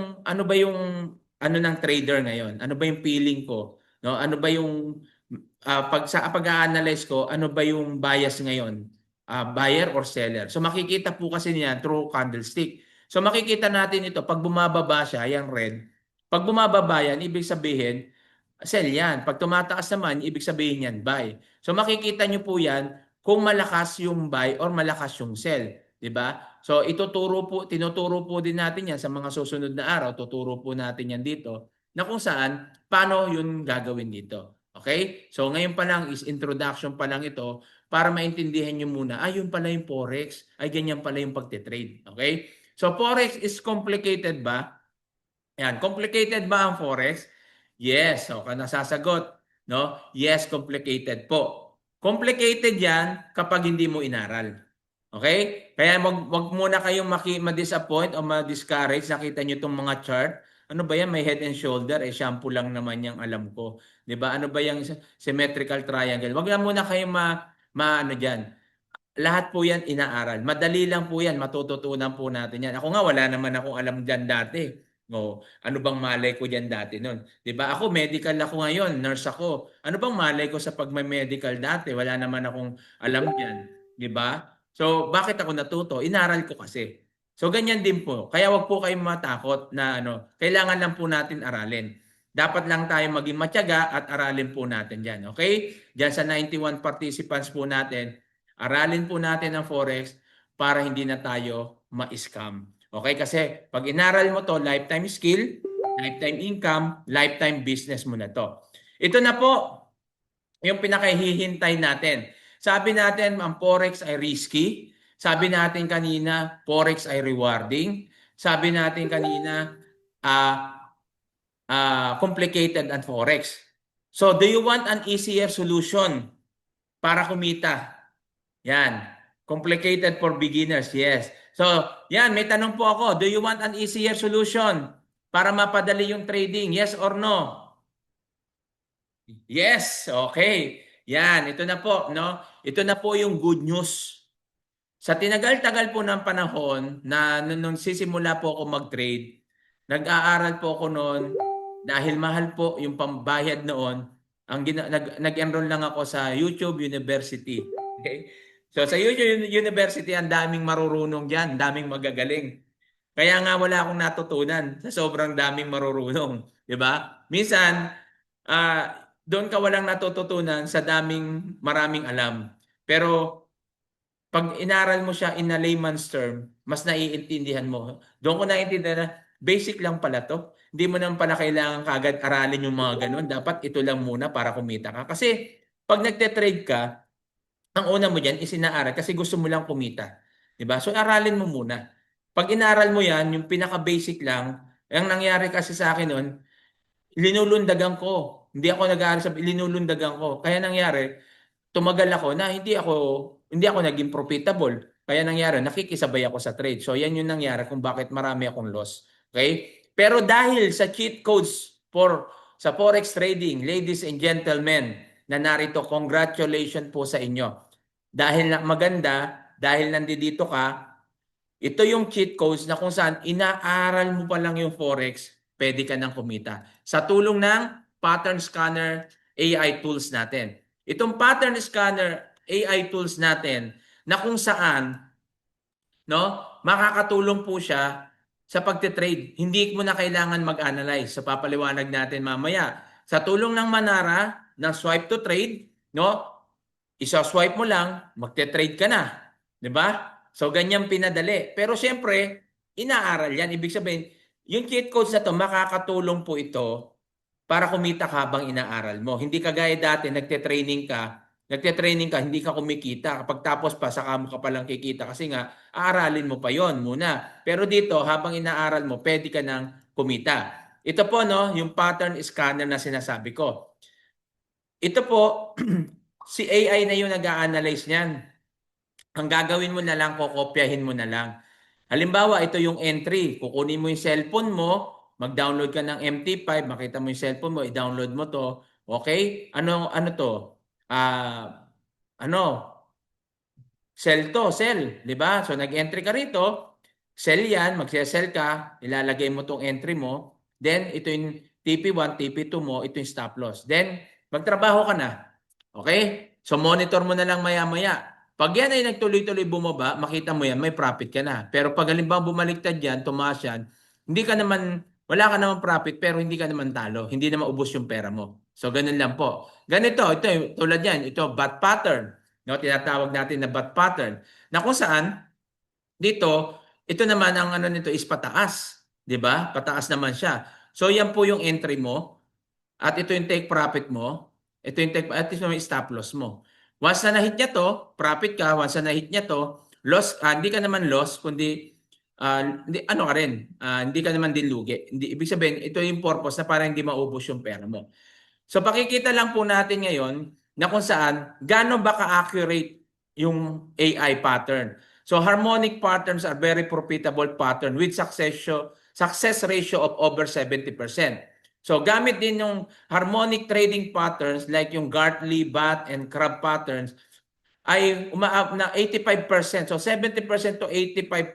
ano ng trader ngayon? Ano ba yung feeling ko? No? Ano ba yung pag-a-analyze ko, ano ba yung bias ngayon? Buyer or seller? So makikita po kasi niyan through candlestick. So makikita natin ito pag bumababa siya, yung red. Pag bumababa yan, ibig sabihin sell yan. Pag tumataas naman, ibig sabihin yan buy. So makikita nyo po yan kung malakas yung buy or malakas yung sell. 'Di ba? So tinuturo po din natin yan sa mga susunod na araw. Tuturo po natin yan dito na kung saan, paano yun gagawin dito. Okay? So ngayon pa lang is introduction pa lang ito para maintindihan nyo muna, yun pala yung Forex, ay ganyan pala yung pagtitrade. Okay? So Forex is complicated ba? Yan, complicated ba ang Forex? Yes, o nasasagot, no? Yes, complicated po. Complicated 'yan kapag hindi mo inaral. Okay? Kaya wag muna kayong ma-disappoint o ma-discourage. Nakita niyo itong mga chart. Ano ba yan? May head and shoulder. Shampoo lang naman yung alam ko. 'Di ba? Ano ba yung symmetrical triangle? Wag lang muna kayong ano diyan. Lahat po yan inaaral. Madali lang po yan. Matututunan po natin yan. Ako nga, wala naman akong alam dyan dati. O, ano bang malay ko dyan dati nun? 'Di ba? Ako, medical ako ngayon. Nurse ako. Ano bang malay ko sa pag-medical dati? Wala naman akong alam dyan. 'Di ba? So, bakit ako natuto? Inaral ko kasi. So, ganyan din po. Kaya wag po kayong matakot na kailangan lang po natin aralin. Dapat lang tayo maging matyaga at aralin po natin dyan. Okay? Dyan sa 91 participants po natin, aralin po natin ang Forex para hindi na tayo ma-scam. Okay? Kasi pag inaral mo to, lifetime skill, lifetime income, lifetime business mo na to. Ito na po yung pinakahihintay natin. Sabi natin, ang Forex ay risky. Sabi natin kanina, Forex ay rewarding. Sabi natin kanina, complicated ang Forex. So, do you want an easier solution para kumita? Yan. Complicated for beginners. Yes. So, yan. May tanong po ako. Do you want an easier solution para mapadali yung trading? Yes or no? Yes. Okay. Yan. Ito na po. No? Ito na po yung good news. Sa tinagal-tagal po ng panahon na nung sisimula po ako mag-trade, nag-aaral po ako noon dahil mahal po yung pambayad noon. Nag-enroll lang ako sa YouTube University. Okay? So sa YouTube University, ang daming marurunong diyan, daming magagaling. Kaya nga wala akong natutunan sa sobrang daming marurunong, 'di ba? Minsan, doon ka walang natututunan sa maraming alam. Pero pag inaral mo siya in a layman's term, mas naiintindihan mo. Doon ko naiintindihan na basic lang pala to. Hindi mo naman pala kailangan kagad aralin yung mga ganun. Dapat ito lang muna para kumita ka. Kasi pag nagte-trade ka, ang una mo dyan is inaaral kasi gusto mo lang kumita. Diba? So aralin mo muna. Pag inaral mo yan, yung pinaka-basic lang, ang nangyari kasi sa akin noon, linulundagan ko. Hindi ako nag-aaral sa linulundagan ko. Kaya nangyari, tumagal ako na hindi ako naging profitable. Kaya nangyari, nakikisabay ako sa trade. So yan yung nangyari kung bakit marami akong loss. Okay? Pero dahil sa cheat codes sa forex trading, ladies and gentlemen, na narito, congratulations po sa inyo. Dahil maganda, dahil nandito ka, ito yung cheat codes na kung saan inaaral mo pa lang yung forex, pwede ka nang kumita. Sa tulong ng pattern scanner AI tools natin. Itong pattern scanner AI tools natin na kung saan makakatulong po siya sa pagte-trade. Hindi mo na kailangan mag-analyze. So papaliwanag natin mamaya. Sa tulong ng Manara, ng swipe to trade, isa-swipe mo lang, magte-trade ka na. 'Di ba? So ganyan pinadali. Pero siyempre, inaaral 'yan. Ibig sabihin, yung cheat codes na 'to makakatulong po ito para kumita ka habang inaaral mo. Hindi kagaya dati nagte-training ka, hindi ka kumikita. Kapag tapos pa, saka mo ka palang kikita kasi nga, aaralin mo pa yon muna. Pero dito, habang inaaral mo, pwede ka nang kumita. Ito po, yung pattern scanner na sinasabi ko. Ito po, si AI na yung nag-a-analyze niyan. Ang gagawin mo na lang, kokopyahin mo na lang. Halimbawa, ito yung entry. Kukunin mo yung cellphone mo, mag-download ka ng MT5, makita mo yung cellphone mo, i-download mo to. Okay? Ano to? Ano? Cell to, cell, 'di ba? So nag-entry ka rito. sell yan, magsesell ka, ilalagay mo tong entry mo, then ito yung TP1, TP2 mo, ito yung stop loss. Then, magtrabaho ka na. Okay? So, monitor mo na lang maya-maya. Pag yan ay nagtuloy-tuloy bumaba, makita mo yan, may profit ka na. Pero pag halimbawa bumaliktad yan, tumaas yan, hindi ka naman, wala ka naman profit, pero hindi ka naman talo. Hindi naman ubos yung pera mo. So, ganun lang po. Ganito, ito, tulad yan, ito, bat pattern. No, tinatawag natin na bat pattern. Na kung saan, dito, ito naman ang ano nito is pataas, 'di ba? Pataas naman siya. So yan po yung entry mo at ito yung take profit mo. Ito yung take at ito yung stop loss mo. Once na na-hit niya to, profit ka. Once na na-hit niya to, loss, hindi ka naman loss kundi hindi, ano ka rin, hindi ka naman din lugi. Hindi, ibig sabihin, ito yung purpose na para hindi maubos yung pera mo. So pakikita lang po natin ngayon na kung saan gaano ba ka-accurate yung AI pattern. So harmonic patterns are very profitable pattern with success ratio of over 70%. So gamit din yung harmonic trading patterns like yung Gartley, Bat, and Crab patterns ay umaab na 85%. So 70% to 85%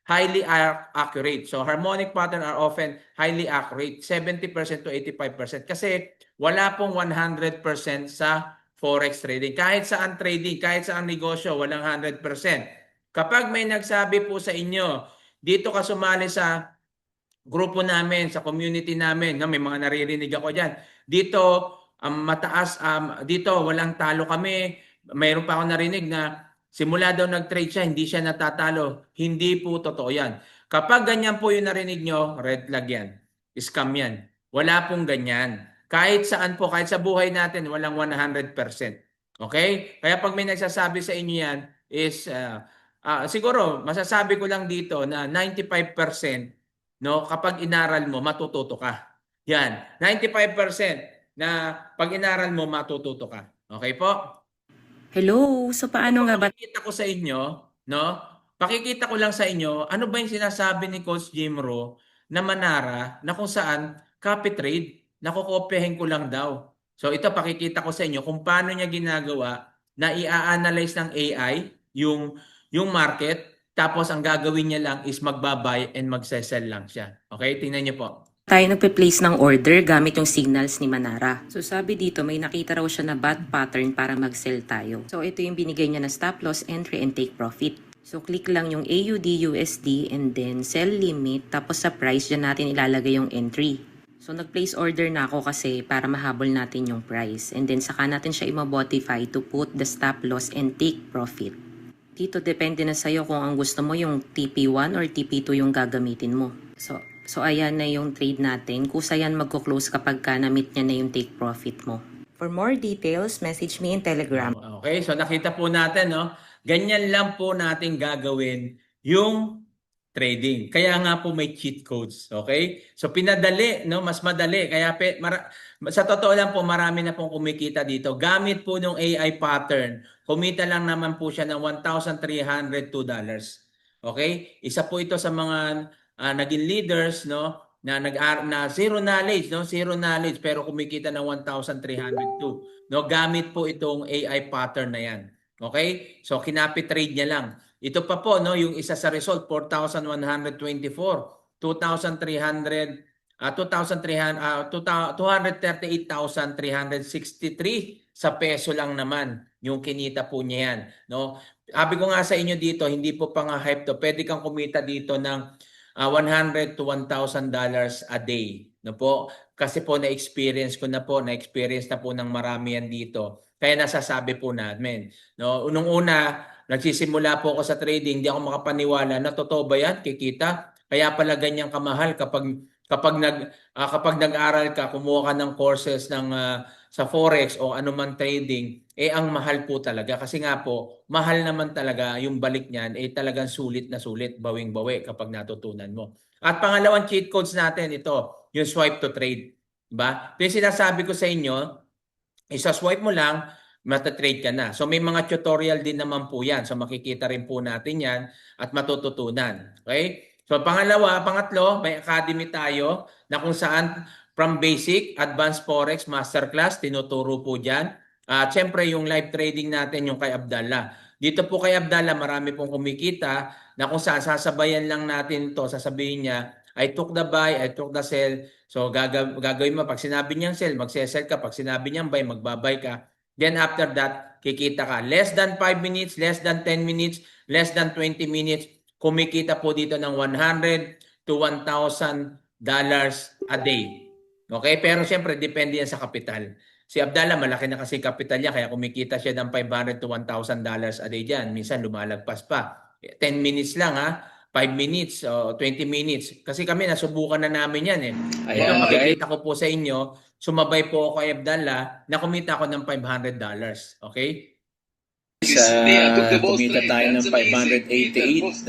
highly accurate. So harmonic pattern are often highly accurate, 70% to 85%. Kasi wala pong 100% sa forex trading. Kahit saan trading, kahit saan negosyo, walang 100%. Kapag may nagsabi po sa inyo, dito ka sumali sa grupo namin, sa community namin, no, may mga naririnig ako diyan. Dito mataas dito walang talo kami. Mayroon pa ako narinig na simula daw nag-trade siya, hindi siya natatalo. Hindi po totoo 'yan. Kapag ganyan po yung narinig nyo, red flag yan. Scam yan. Wala pong ganyan. Kahit saan po, kahit sa buhay natin, walang 100%. Okay? Kaya pag may nagsasabi sa inyo yan, is siguro, masasabi ko lang dito na 95%, no, kapag inaral mo, matututo ka. Yan, 95% na pag inaral mo, matututo ka. Okay po? Hello, so paano nga ba Pakikita ko sa inyo, no? Pakikita ko lang sa inyo, ano ba yung sinasabi ni Coach Jim Rowe na Manara na kung saan copy trade, nakokopyahin ko lang daw. So ito pakikita ko sa inyo kung paano niya ginagawa na i-analyze ng AI yung market, tapos ang gagawin niya lang is magbabay and magsesell lang siya. Okay? Tingnan niyo po. tayo nagpe-place ng order gamit yung signals ni Manara? So sabi dito, may nakita raw siya na bat pattern para mag-sell tayo. So ito yung binigay niya na stop loss, entry, and take profit. So click lang yung AUD USD and then sell limit, tapos sa price dyan natin ilalagay yung entry. So nag-place order na ako kasi para mahabol natin yung price. And then saka natin siya i-modify to put the stop loss and take profit. Dito depende na sa'yo kung ang gusto mo yung TP1 or TP2 yung gagamitin mo. So ayan na yung trade natin. Kusa yan magko-close kapag ka na-meet niya na yung take profit mo. For more details, message me in Telegram. Okay, so nakita po natin, no? Ganyan lang po natin gagawin yung trading. Kaya nga po may cheat codes, okay? So pinadali, no, mas madali. Kaya sa totoo lang po marami na pong kumikita dito. Gamit po ng AI pattern, kumita lang naman po siya ng $1,302. Okay? Isa po ito sa mga naging leaders, no, na zero knowledge, no, zero knowledge pero kumikita ng 1,302. No, gamit po itong AI pattern na 'yan. Okay? So kinapit trade niya lang. Ito pa po, no, yung isa sa result, 4,124, 2,300, 238,363 sa peso lang naman yung kinita po niya yan. No? Sabi ko nga sa inyo dito, hindi po pa nga hype to. Pwede kang kumita dito ng $100 to $1,000 a day. No po? Kasi po na-experience ko na po, na-experience na po ng marami yan dito. Kaya nasasabi po namin. No? Unang una, nagsisimula po ako sa trading, hindi ako makapaniwala na totoo ba yan, kikita? Kaya pala ganyan kamahal kapag nag-aral ka, kumuha ka ng courses sa forex o anuman trading, ang mahal po talaga kasi nga po, mahal naman talaga yung balik niyan, talagang sulit na sulit, bawing-bawi kapag natutunan mo. At pangalawang cheat codes natin ito, yung swipe to trade, diba? Yung sinasabi ko sa inyo, isa-swipe mo lang, matatrade ka na. So may mga tutorial din naman po yan. So makikita rin po natin yan at matututunan. Okay? So pangatlo, may academy tayo na kung saan from basic, advanced forex, masterclass, tinuturo po dyan. At syempre yung live trading natin yung kay Abdallah. Dito po kay Abdallah, marami pong kumikita na kung saan sasabayan lang natin to, sasabihin niya, I took the buy, I took the sell. So gagawin mo, pag sinabi niyang sell, magsesell ka. Pag sinabi niyang buy, magbabay ka. Then after that, kikita ka. Less than 5 minutes, less than 10 minutes, less than 20 minutes, kumikita po dito ng $100 to $1,000 a day. Okay? Pero siyempre, depende yan sa kapital. Si Abdallah, malaki na kasi kapital niya, kaya kumikita siya ng $500 to $1,000 a day dyan. Minsan lumalagpas pa. 10 minutes lang ha. 5 minutes o 20 minutes. Kasi kami, nasubukan na namin yan eh. Ito, Ayan, guys. makikita ko po sa inyo, sumabay po ako kay Abdallah, na kumita ako ng $500. Okay? Kumita tayo ng $588.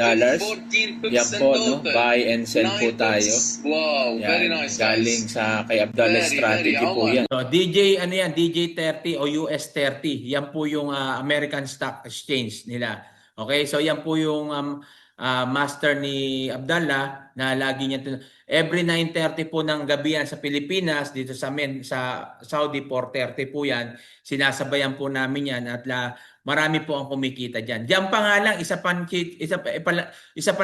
Yan po, no? Buy and sell po tayo. Wow, very Yan, nice. galing sa kay Abdallah Very, strategy very po yan. So DJ ano yan, DJ 30 o US 30. Yan po yung American Stock Exchange nila. Okay? So yan po yung master ni Abdallah na lagi niya every 9:30 po ng gabi yan sa Pilipinas, dito sa Saudi 4:30 po yan. Sinasabayan po namin yan at marami po ang kumikita diyan. Diyan pa nga lang isa pa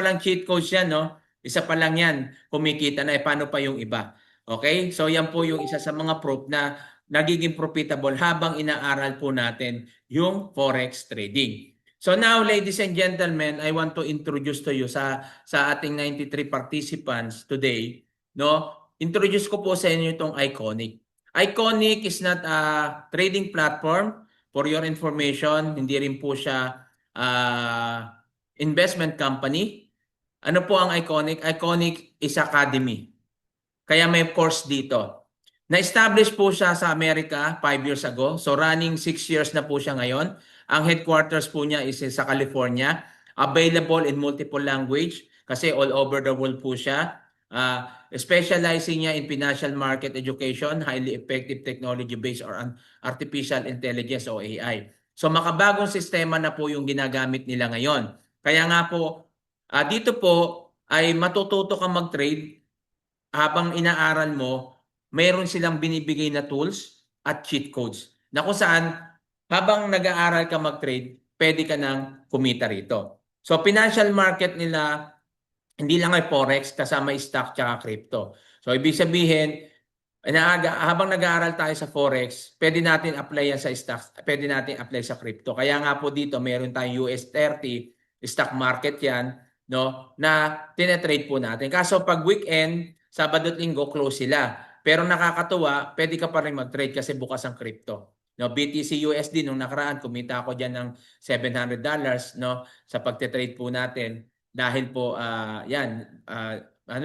lang cheat codes yan, no? Isa pa lang yan kumikita na paano pa yung iba? Okay? So yan po yung isa sa mga proof na nagiging profitable habang inaaral po natin yung forex trading. So now, ladies and gentlemen, I want to introduce to you sa ating 93 participants today, no? Introduce ko po sa inyo itong Iconic. Iconic is not a trading platform. For your information, hindi rin po siya investment company. Ano po ang Iconic? Iconic is academy. Kaya may course dito. Na-establish po siya sa Amerika 5 years ago. So running 6 years na po siya ngayon. Ang headquarters po niya is sa California. Available in multiple language kasi all over the world po siya. Specializing niya in financial market education, highly effective technology based on artificial intelligence o AI. So makabagong sistema na po yung ginagamit nila ngayon. Kaya nga po, dito po ay matututo kang mag-trade habang inaaral mo, mayroon silang binibigay na tools at cheat codes na kung saan habang nag-aaral ka mag-trade, pwede ka nang kumita rito. So financial market nila, hindi lang ay forex, kasama stock tsaka crypto. So ibig sabihin, habang nag-aaral tayo sa forex, pwede natin apply yan sa stocks, pwede natin apply sa crypto. Kaya nga po dito, meron tayong US 30, stock market yan, no, na tinetrade po natin. Kaso pag weekend, Sabado at Linggo, close sila. Pero nakakatuwa, pwede ka pa rin mag-trade kasi bukas ang crypto. No, BTC USD nung nakaraan, kumita ako diyan ng $700, no, sa pagte-trade po natin. Dahil po,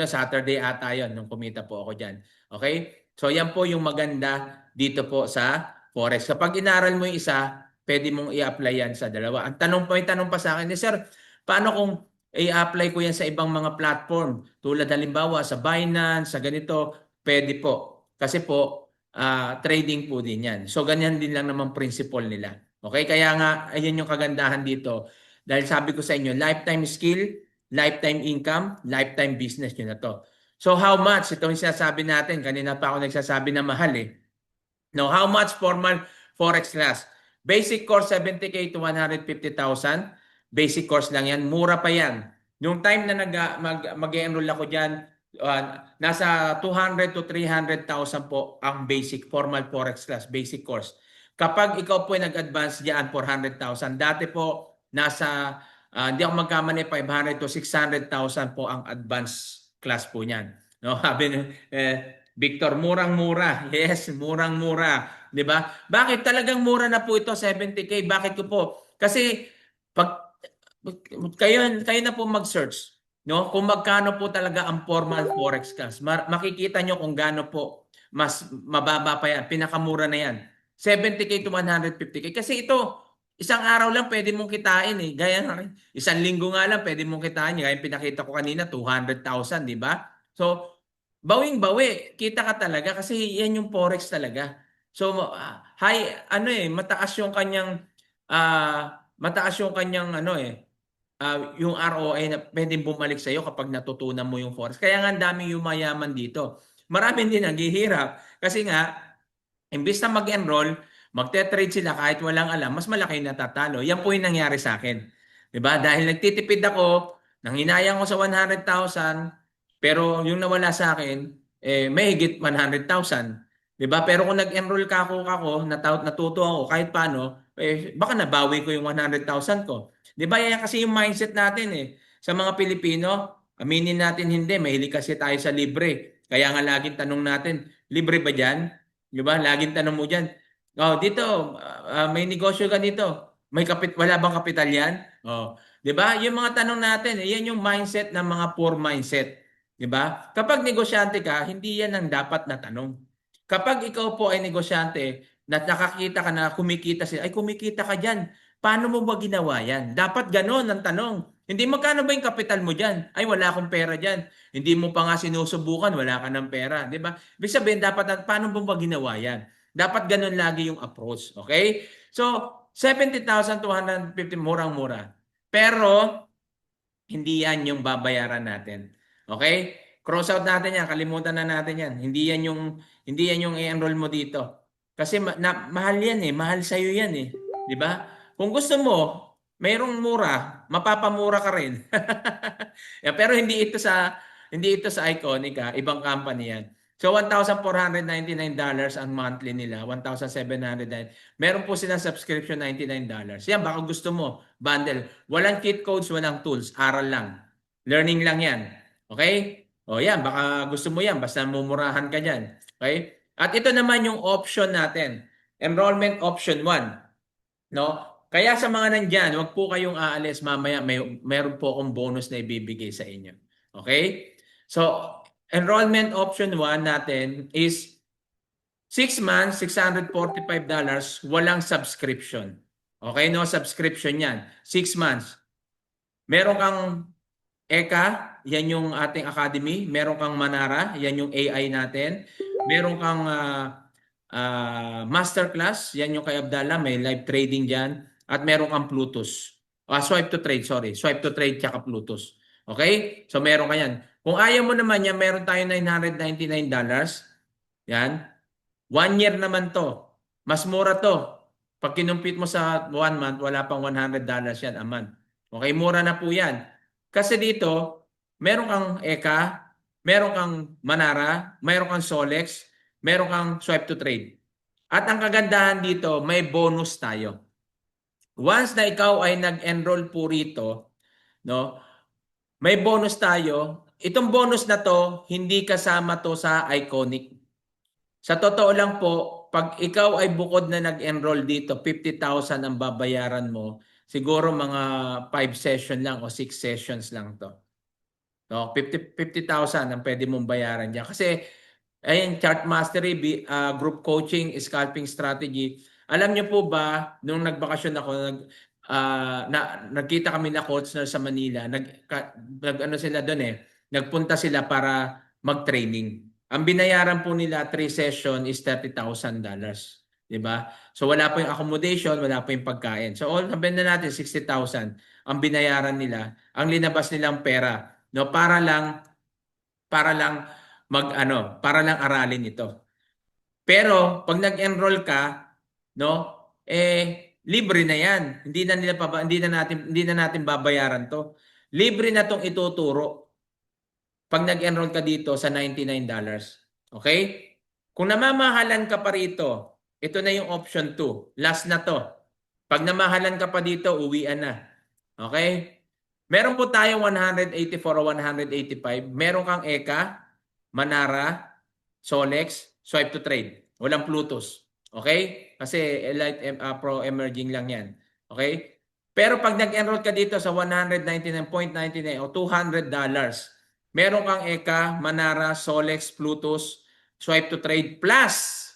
Saturday ata yun nung kumita po ako diyan. Okay? So, yan po yung maganda dito po sa Forex. Kapag inaral mo yung isa, pwede mong i-apply yan sa dalawa. May tanong pa sa akin, Sir, paano kung i-apply ko yan sa ibang mga platform? Tulad halimbawa sa Binance, sa ganito, pwede po. Kasi po, trading po din yan. So, ganyan din lang naman principle nila. Okay? Kaya nga, ayun yung kagandahan dito. Dahil sabi ko sa inyo, lifetime skill, lifetime income, lifetime business yun na to. So, how much? Ito yung sinasabi natin. Kanina pa ako nagsasabi na mahal eh. Now, how much formal forex class? Basic course, 70K to 150,000. Basic course lang yan. Mura pa yan. Yung time na mag-enroll ako dyan, nasa 200 to 300,000 po ang basic formal forex class, basic course. Kapag ikaw po ay nag-advance diyan 400,000, dati po nasa hindi ako magkamali 500 to 600,000 po ang advance class po niyan. No, sabi Victor, murang-mura. Yes, murang-mura, 'di ba? Bakit talagang mura na po ito 70K? Bakit ko po? Kasi pag kayo na po mag-search, no? Kung magkano po talaga ang formal forex class. Makikita nyo kung gaano po mas mababa pa yan. Pinakamura na yan. 70K to 150K. Kasi ito, isang araw lang pwede mong kitain eh. Gaya nga, isang linggo nga lang pwede mong kitain. Gaya pinakita ko kanina, 200,000, di ba? So, bawing-bawi. Kita ka talaga kasi yan yung forex talaga. So, mataas yung kanyang yung ROI na pwedeng bumalik sa iyo kapag natutunan mo yung forex. Kaya nga ang daming yumayaman dito. Marami din naghihirap kasi nga imbes na mag-enroll, magte-trade sila kahit walang alam, mas malaki yung natatalo. Yan po yung nangyari sa akin. 'Di ba? Dahil nagtitipid ako, nanghinayang ko sa 100,000, pero yung nawala sa akin, may higit 100,000. 'Di ba? Pero kung nag-enroll ako, natuto ako kahit paano, baka nabawi ko yung 100,000 ko. 'Di ba? Yan kasi yung mindset natin eh. Sa mga Pilipino, aminin natin hindi, mahilig kasi tayo sa libre. Kaya nga laging tanong natin, libre ba diyan? 'Di ba? Laging tanong mo diyan. Oh, dito, may negosyo ka dito. Wala bang kapital 'yan? Oh, 'di ba? Yung mga tanong natin, yan yung mindset ng mga poor mindset. 'Di ba? Kapag negosyante ka, hindi yan ang dapat na tanong. Kapag ikaw po ay negosyante, na nakakita ka na kumikita sila, ay kumikita ka diyan. Paano mo ba ginawa yan? Dapat gano'n ang tanong. Hindi magkano ba yung kapital mo diyan? Ay wala akong pera diyan. Hindi mo pa nga sinusubukan, wala ka ng pera, 'di ba? Ibig sabihin dapat paano mo ba ginawa yan? Dapat gano'n lagi yung approach, okay? So, 70,250 murang-mura. Pero hindi yan yung babayaran natin. Okay? Cross out natin yan, kalimutan na natin yan. Hindi yan yung i-enroll mo dito. Kasi mahal yan eh, mahal sa iyo yan eh, 'di ba? Kung gusto mo, mayroong mura, mapapamura ka rin. Yeah, pero hindi ito sa Iconica, ibang company yan. So $1,499 ang monthly nila, 1,709. Meron po silang subscription $99. Yan, baka gusto mo, bundle. Walang cheat codes, walang tools, aral lang. Learning lang yan. Okay? O yan, baka gusto mo yan, basta mumurahan ka dyan. Okay? At ito naman yung option natin. Enrollment option 1. No? Kaya sa mga nandyan, wag po kayong aalis mamaya, meron po akong bonus na ibibigay sa inyo. Okay? So, enrollment option 1 natin is 6 months, $645, walang subscription. Okay, no subscription yan. 6 months. Meron kang Eka, yan yung ating academy. Meron kang Manara, yan yung AI natin. Meron kang masterclass, yan yung kay Abdallah, may live trading dyan. At meron kang Plutus. Swipe to trade, sorry. Swipe to trade tsaka Plutus. Okay? So meron ka yan. Kung ayaw mo naman yan, meron tayo $999. Yan. 1 year naman to. Mas mura to. Pag kinumpit mo sa 1 month, wala pang $100 yan a month. Okay, mura na po yan. Kasi dito, meron kang Eka, meron kang Manara, meron kang Solex, meron kang Swipe to Trade. At ang kagandahan dito, may bonus tayo. Once na ikaw ay nag-enroll po rito, no, may bonus tayo. Itong bonus na to, hindi kasama to sa Iconic. Sa totoo lang po, pag ikaw ay bukod na nag-enroll dito, 50,000 ang babayaran mo, siguro mga 5 session lang o 6 sessions lang to. No, 50,000 ang pwede mong bayaran diyan. Kasi ayun, chart mastery, group coaching, scalping strategy. Alam niyo po ba, nung nagbakasyon ako, nagkita kami na coach na sa Manila, ano sila doon nagpunta sila para mag-training. Ang binayaran po nila 3 session is $30,000. 'Di ba? So wala po yung accommodation, wala po yung pagkain. So all sabihin na natin 60,000 ang binayaran nila, ang linabas nilang pera, no, para lang para lang aralin ito. Pero pag nag-enroll ka, no, libre na 'yan. Hindi na natin babayaran 'to. Libre na 'tong ituturo pag nag-enroll ka dito sa $99. Okay? Kung namamahalan ka pa rito, ito na yung option 2. Last na 'to. Pag namahalan ka pa dito, uwian na. Okay? Meron po tayong 184 o 185. Meron kang Eka, Manara, Solex, Swipe to Trade. Walang Plutus. Okay? Kasi Elite Pro Emerging lang yan. Okay? Pero pag nag-enroll ka dito sa 199.99 o $200, meron kang Eka, Manara, Solex, Plutus, Swipe to Trade plus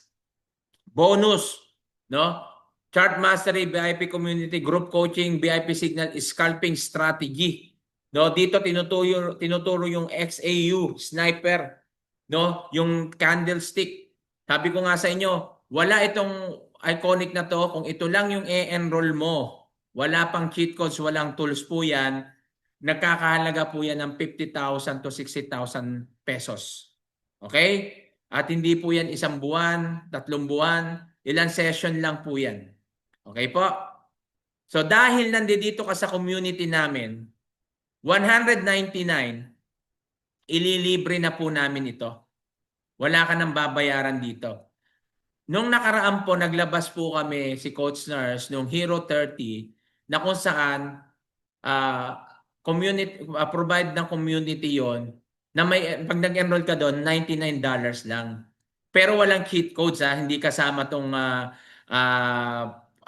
bonus, no? Chart Mastery, VIP Community, Group Coaching, VIP Signal, Scalping Strategy. No, dito tinuturo yung XAU, Sniper, no? Yung candlestick. Sabi ko nga sa inyo, wala itong Iconic na to kung ito lang yung e-enroll mo. Wala pang cheat codes, walang tools po 'yan. Nagkakahalaga po 'yan ng 50,000 to 60,000 pesos. Okay? At hindi po 'yan 1 buwan, 3 buwan, ilang session lang po yan. Okay po? So dahil nandito ka sa community namin, 199, ililibre na po namin ito. Wala ka nang babayaran dito. Nung nakaraan po, naglabas po kami si Coach Nurse nung Hero 30 na kung saan community provide ng community yon na may pag nag-enroll ka doon $99 lang. Pero walang cheat codes hindi kasama tong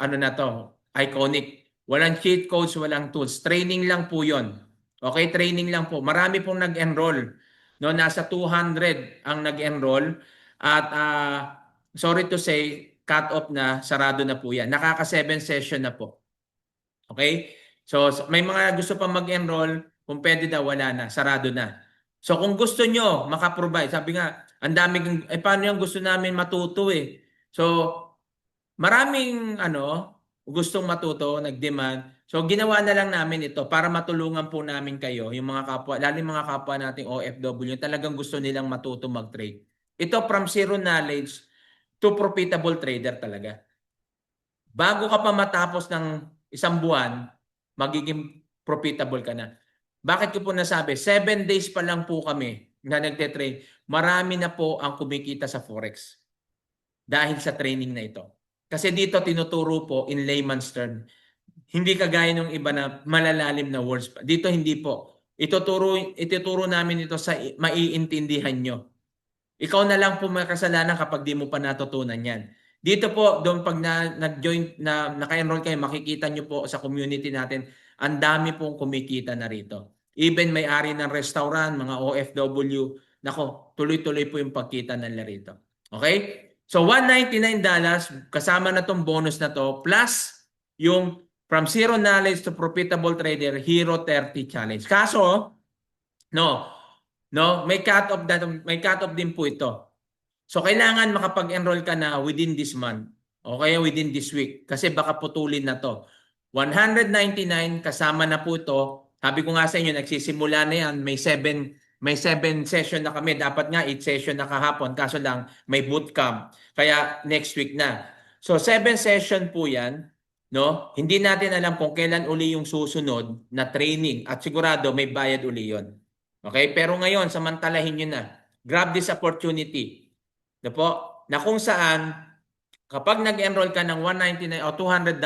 ano na to, iconic. Walang cheat codes, walang tools. Training lang po 'yon. Okay, training lang po. Marami pong nag-enroll. No, nasa 200 ang nag-enroll at sorry to say, cut off na, sarado na po 'yan. Nakaka 7 session na po. Okay? So, may mga gusto pa mag-enroll, kung pwede daw, wala na, sarado na. So, kung gusto nyo makaprovide, sabi nga, ang daming, paano yung gusto namin matuto eh. So, maraming gustong matuto, nag-demand. So, ginawa na lang namin ito para matulungan po namin kayo, yung mga kapwa, lalo yung mga kapwa nating OFW, talagang gusto nilang matuto mag-trade. Ito from zero knowledge to profitable trader talaga. Bago ka pa matapos ng isang buwan, magiging profitable ka na. Bakit ko po nasabi? 7 days pa lang po kami na nagte-trade. Marami na po ang kumikita sa Forex dahil sa training na ito. Kasi dito tinuturo po in layman's term. Hindi kagaya ng iba na malalalim na words. Dito hindi po. Ituturo namin ito sa maiintindihan nyo. Ikaw na lang po may kasalanan kapag di mo pa natutunan yan. Dito po, doon pag nag-join, naka-enroll kayo, makikita nyo po sa community natin, ang dami pong kumikita na rito. Even may-ari ng restaurant, mga OFW, nako, tuloy-tuloy po yung pagkita nila rito. Okay? So, $199, kasama na tong bonus na to, plus yung from zero knowledge to profitable trader, Hero 30 Challenge. Kaso, may cut-off din po ito. So kailangan makapag-enroll ka na within this month o kaya within this week kasi baka putulin na to. 199 kasama na po ito. Sabi ko nga sa inyo, nagsisimula na yan. May 7 session na kami. Dapat nga 8 session na kahapon. Kaso lang may bootcamp. Kaya next week na. So 7 session po yan. No? Hindi natin alam kung kailan uli yung susunod na training at sigurado may bayad uli yon. Okay? Pero ngayon, samantalahin nyo na. Grab this opportunity. Na kung saan, kapag nag-enroll ka ng $199 o $200,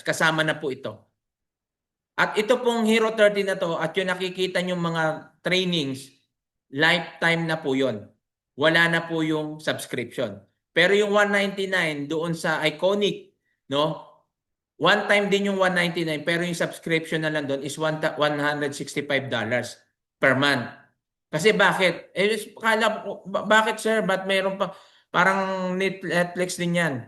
kasama na po ito. At ito pong Hero 30 na to, at yung nakikita nyo mga trainings, lifetime na po yon. Wala na po yung subscription. Pero yung $199 doon sa Iconic, one time din yung $199, pero yung subscription na lang doon is $165 per month. Kasi bakit? Bakit sir? Ba't mayroon pa? Parang Netflix din yan.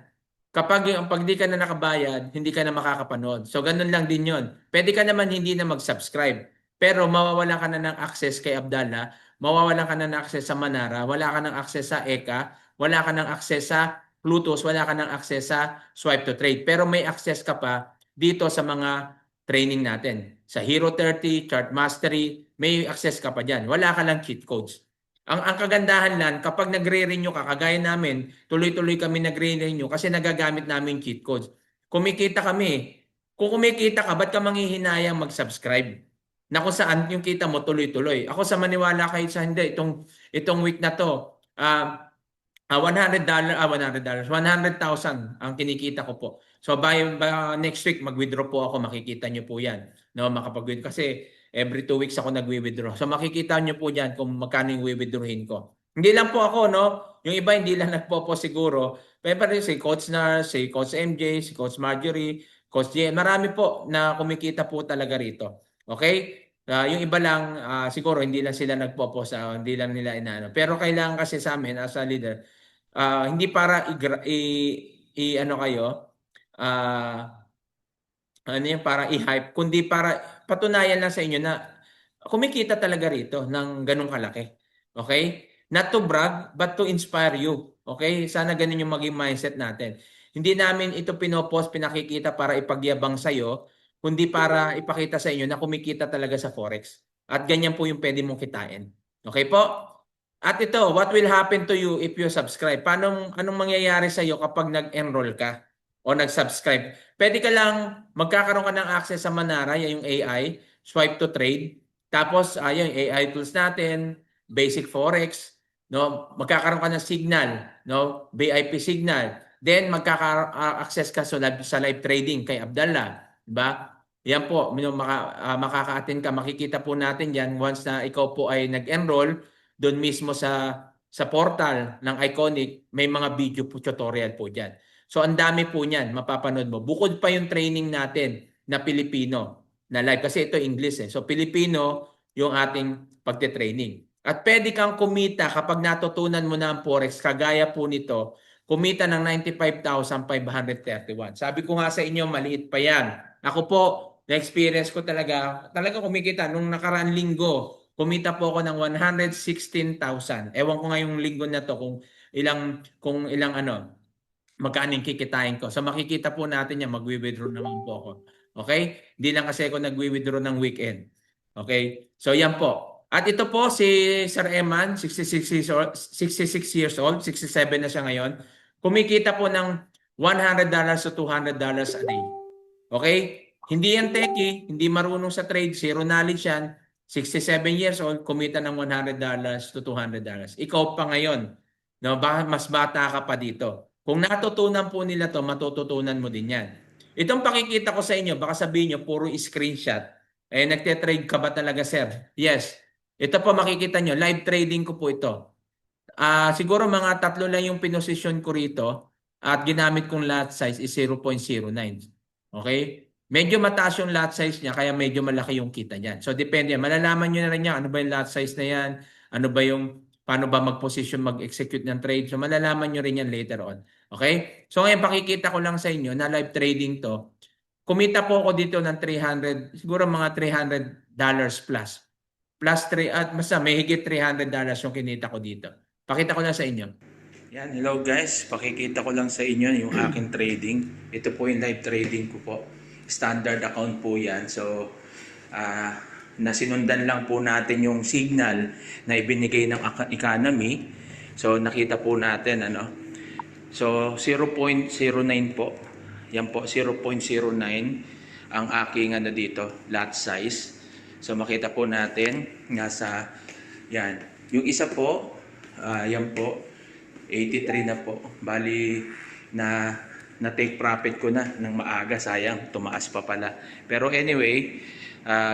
Pag di ka na nakabayad, hindi ka na makakapanood. So, ganun lang din yon. Pwede ka naman hindi na mag-subscribe. Pero mawawalan ka na ng access kay Abdallah, mawawalan ka na ng access sa Manara, wala ka ng access sa Eka, wala ka ng access sa Plutus, wala ka ng access sa Swipe to Trade. Pero may access ka pa dito sa mga training natin. Sa Hero 30, Chart Mastery, may access ka pa dyan. Wala ka lang cheat codes. Ang kagandahan lang, kapag nagre-renew ka, kagaya namin, tuloy-tuloy kami nagre-renew kasi nagagamit namin cheat codes. Kumikita kami. Kung kumikita ka, ba't ka manghihinayang mag-subscribe? Na kung saan yung kita mo tuloy-tuloy. Ako sa maniwala kayo sa hindi, itong week na to, $100, $100,000 ang kinikita ko po. So by next week, mag-withdraw po ako. Makikita nyo po yan. Makapag-withdraw. Kasi every 2 weeks ako nag-withdraw. So makikita nyo po dyan kung magkano yung withdrawin ko. Hindi lang po ako, Yung iba hindi lang nagpo siguro. Pero si Coach Nars, si Coach MJ, si Coach Marjorie, Coach J, marami po na kumikita po talaga rito. Okay? Yung iba lang, siguro hindi lang sila nagpo-post, hindi lang nila inaano. Pero kailangan kasi sa amin as a leader, hindi para ano kayo, para i-hype, kundi para patunayan lang sa inyo na kumikita talaga rito ng ganung kalaki. Okay? Not to brag, but to inspire you. Okay? Sana ganun yung maging mindset natin. Hindi namin ito pinopost, pinakikita para ipagyabang sa'yo, kundi para ipakita sa inyo na kumikita talaga sa Forex. At ganyan po yung pwede mong kitain. Okay po? At ito, what will happen to you if you subscribe? Anong mangyayari sa iyo kapag nag-enroll ka o nag-subscribe? Pwede ka lang magkakaroon ka ng access sa Manara, yan yung AI, swipe to trade. Tapos yung AI tools natin, basic forex, no? Magkakaroon ka ng signal, no? VIP signal. Then magkaka-access ka sa live trading kay Abdallah, di ba? Yan po, makaka-attend ka, makikita po natin yan once na ikaw po ay nag-enroll doon mismo sa portal ng Iconic, may mga video po tutorial po diyan. So ang dami po niyan, mapapanood mo. Bukod pa yung training natin na Pilipino na live kasi ito English eh. So Pilipino yung ating pagte-training. At pwede kang kumita kapag natutunan mo na ang Forex, kagaya po nito, kumita ng 95,531. Sabi ko nga sa inyo, maliit pa yan. Ako po, na-experience ko talaga kumikita nung nakaraan linggo. Kumita po ako ng 116,000. Ewan ko ngayong linggo na to kung ilang magkano yung kikitain ko. So makikita po natin yan, magwi-withdraw naman po ako. Okay? Hindi lang kasi ako nagwi-withdraw ng weekend. Okay? So yan po. At ito po si Sir Eman, 66 years old, 67 na siya ngayon. Kumikita po ng $100 to $200 a day. Okay? Hindi yan techie, hindi marunong sa trade, zero knowledge yan. 67 years old, kumita ng $100 to $200. Ikaw pa ngayon, no? Mas bata ka pa dito. Kung natutunan po nila to, matututunan mo din yan. Itong pakikita ko sa inyo, baka sabihin nyo, puro screenshot. Eh, nagte-trade ka ba talaga, sir? Yes. Ito po makikita nyo, live trading ko po ito. Siguro mga 3 lang yung pinosisyon ko rito at ginamit kong lot size is 0.09. Okay? Medyo mataas yung lot size niya kaya medyo malaki yung kita niyan. So depende yan. Malalaman nyo na rin yan. Ano ba yung lot size na yan? Ano ba yung paano ba mag-position, mag-execute ng trade? So malalaman nyo rin yan later on. Okay? So ngayon pakikita ko lang sa inyo na live trading to. Kumita po ako dito ng 300, siguro mga $300 plus. Plus 3 at basta may higit $300 yung kinita ko dito. Pakita ko lang sa inyo. Yan, hello guys. Pakikita ko lang sa inyo yung aking trading. Ito po yung live trading ko po. Standard account po yan. So, nasinundan lang po natin yung signal na ibinigay ng economy. So, nakita po natin, ano. So, 0.09 po. Yan po, 0.09 ang aking dito, lot size. So, makita po natin, nasa, yan. Yung isa po, yan po, 83 na po. Bali, na take profit ko na ng maaga, sayang tumaas pa pala. Pero anyway,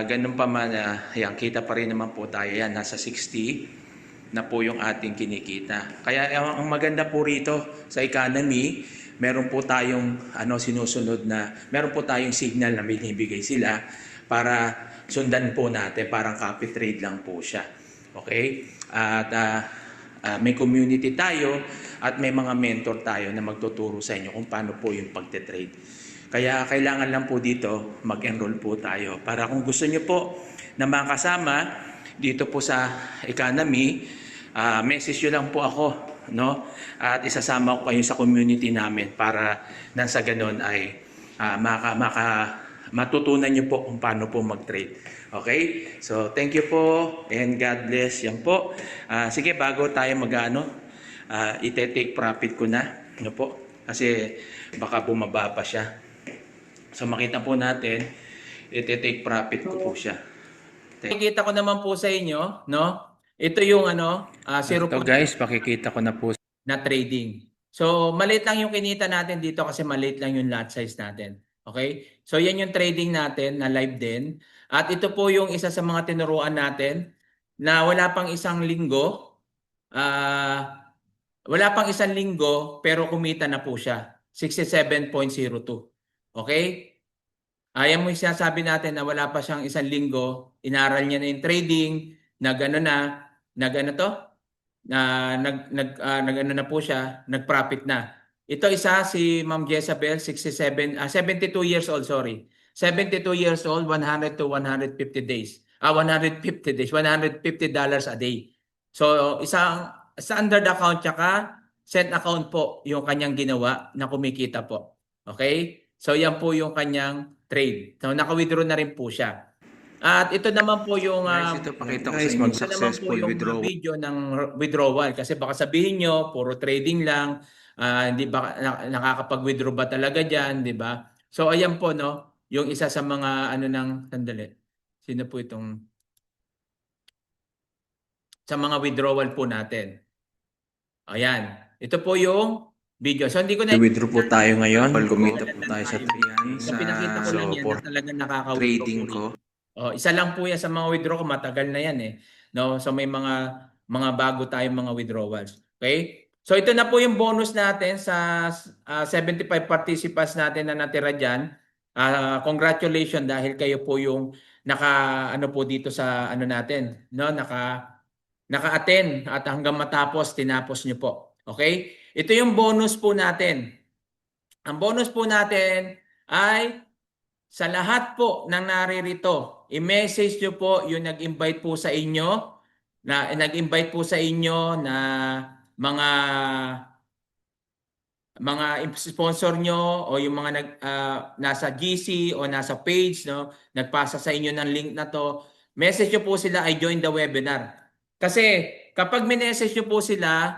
ganun pa man, yan, kita pa rin naman po tayo. Yan, nasa 60 na po yung ating kinikita. Kaya ang maganda po rito sa economy, meron po tayong sinusunod na, meron po tayong signal na binibigay sila para sundan po natin, parang copy trade lang po siya. Okay? At may community tayo at may mga mentor tayo na magtuturo sa inyo kung paano po yung pagte-trade. Kaya kailangan lang po dito mag-enroll po tayo. Para kung gusto nyo po na makasama dito po sa economy, message nyo lang po ako, no? At isasama ko kayo sa community namin para nang sa ganun ay matutunan nyo po kung paano po mag-trade. Okay? So, thank you po and God bless. Yan po. Sige, bago tayo ite-take profit ko na. Ano po? Kasi baka bumaba pa siya. So, makita po natin, ite-take profit ko po siya. Pakikita ko naman po sa inyo, no? Ito yung Ito guys, pakikita ko na po na trading. So, maliit lang yung kinita natin dito kasi maliit lang yung lot size natin. Okay? So, yan yung trading natin na live din. At ito po yung isa sa mga tinuruan natin na wala pang isang linggo. Wala pang isang linggo pero kumita na po siya. 67.02. Okay? Ayan mo yung sinasabi natin na wala pa siyang isang linggo. Inaral niya na yung trading. Na po siya. Nag-profit na. Ito isa si Ma'am Jezabel, 72 years old, sorry. 72 years old, 100 to 150 days. 150 days, $150 a day. So, isang standard account tsaka set account po yung kanyang ginawa na kumikita po. Okay? So, yan po yung kanyang trade. So, naka-withdraw na rin po siya. At ito naman po yung Guys, ito pakita ko sa ito inyo naman po successful yung withdrawal. video ng withdrawal kasi baka sabihin nyo puro trading lang, hindi ba nakakapag-withdraw ba talaga diyan, di ba? So ayan po no, yung isa sa mga ano ng sandali. Sino po itong sa mga withdrawal po natin? Ayan. Ito po yung video. So hindi ko na Withdraw po tayo ngayon. Kumita po Maganda tayo sa tayo. 3 So pinakita ko lang yan for na talagang nakaka-withdraw trading po ko. Oh, isa lang po yan sa mga withdraw ko, matagal na yan eh. No, so may mga bago tayong mga withdrawals. Okay? So ito na po yung bonus natin sa 75 participants natin na natira diyan. Congratulations dahil kayo po yung ano po dito sa ano natin, no? Naka-attend at hanggang matapos tinapos niyo po. Okay? Ito yung bonus po natin. Ang bonus po natin ay sa lahat po ng naririto, i-message nyo po yung nag-invite po sa inyo na mga sponsor nyo o yung mga nasa GC o nasa page no, nagpasa sa inyo ng link na to. Message nyo po sila, I join the webinar. Kasi kapag minessage nyo po sila,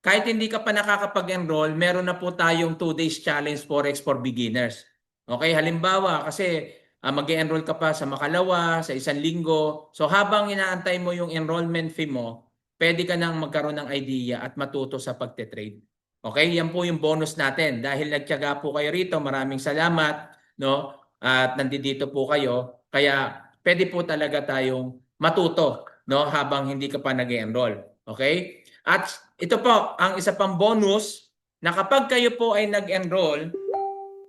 kahit hindi ka pa nakakapag-enroll, meron na po tayong 2 days challenge Forex for beginners. Okay, halimbawa kasi mag-enroll ka pa sa makalawa, sa isang linggo. So habang inaantay mo yung enrollment fee mo, pwede ka nang magkaroon ng idea at matuto sa pagte-trade. Okay, yan po yung bonus natin. Dahil nagtiyaga po kayo rito, maraming salamat, no? At nandito po kayo. Kaya pwede po talaga tayong matuto, no? Habang hindi ka pa nag-enroll. Okay? At ito po, ang isa pang bonus na kapag kayo po ay nag-enroll,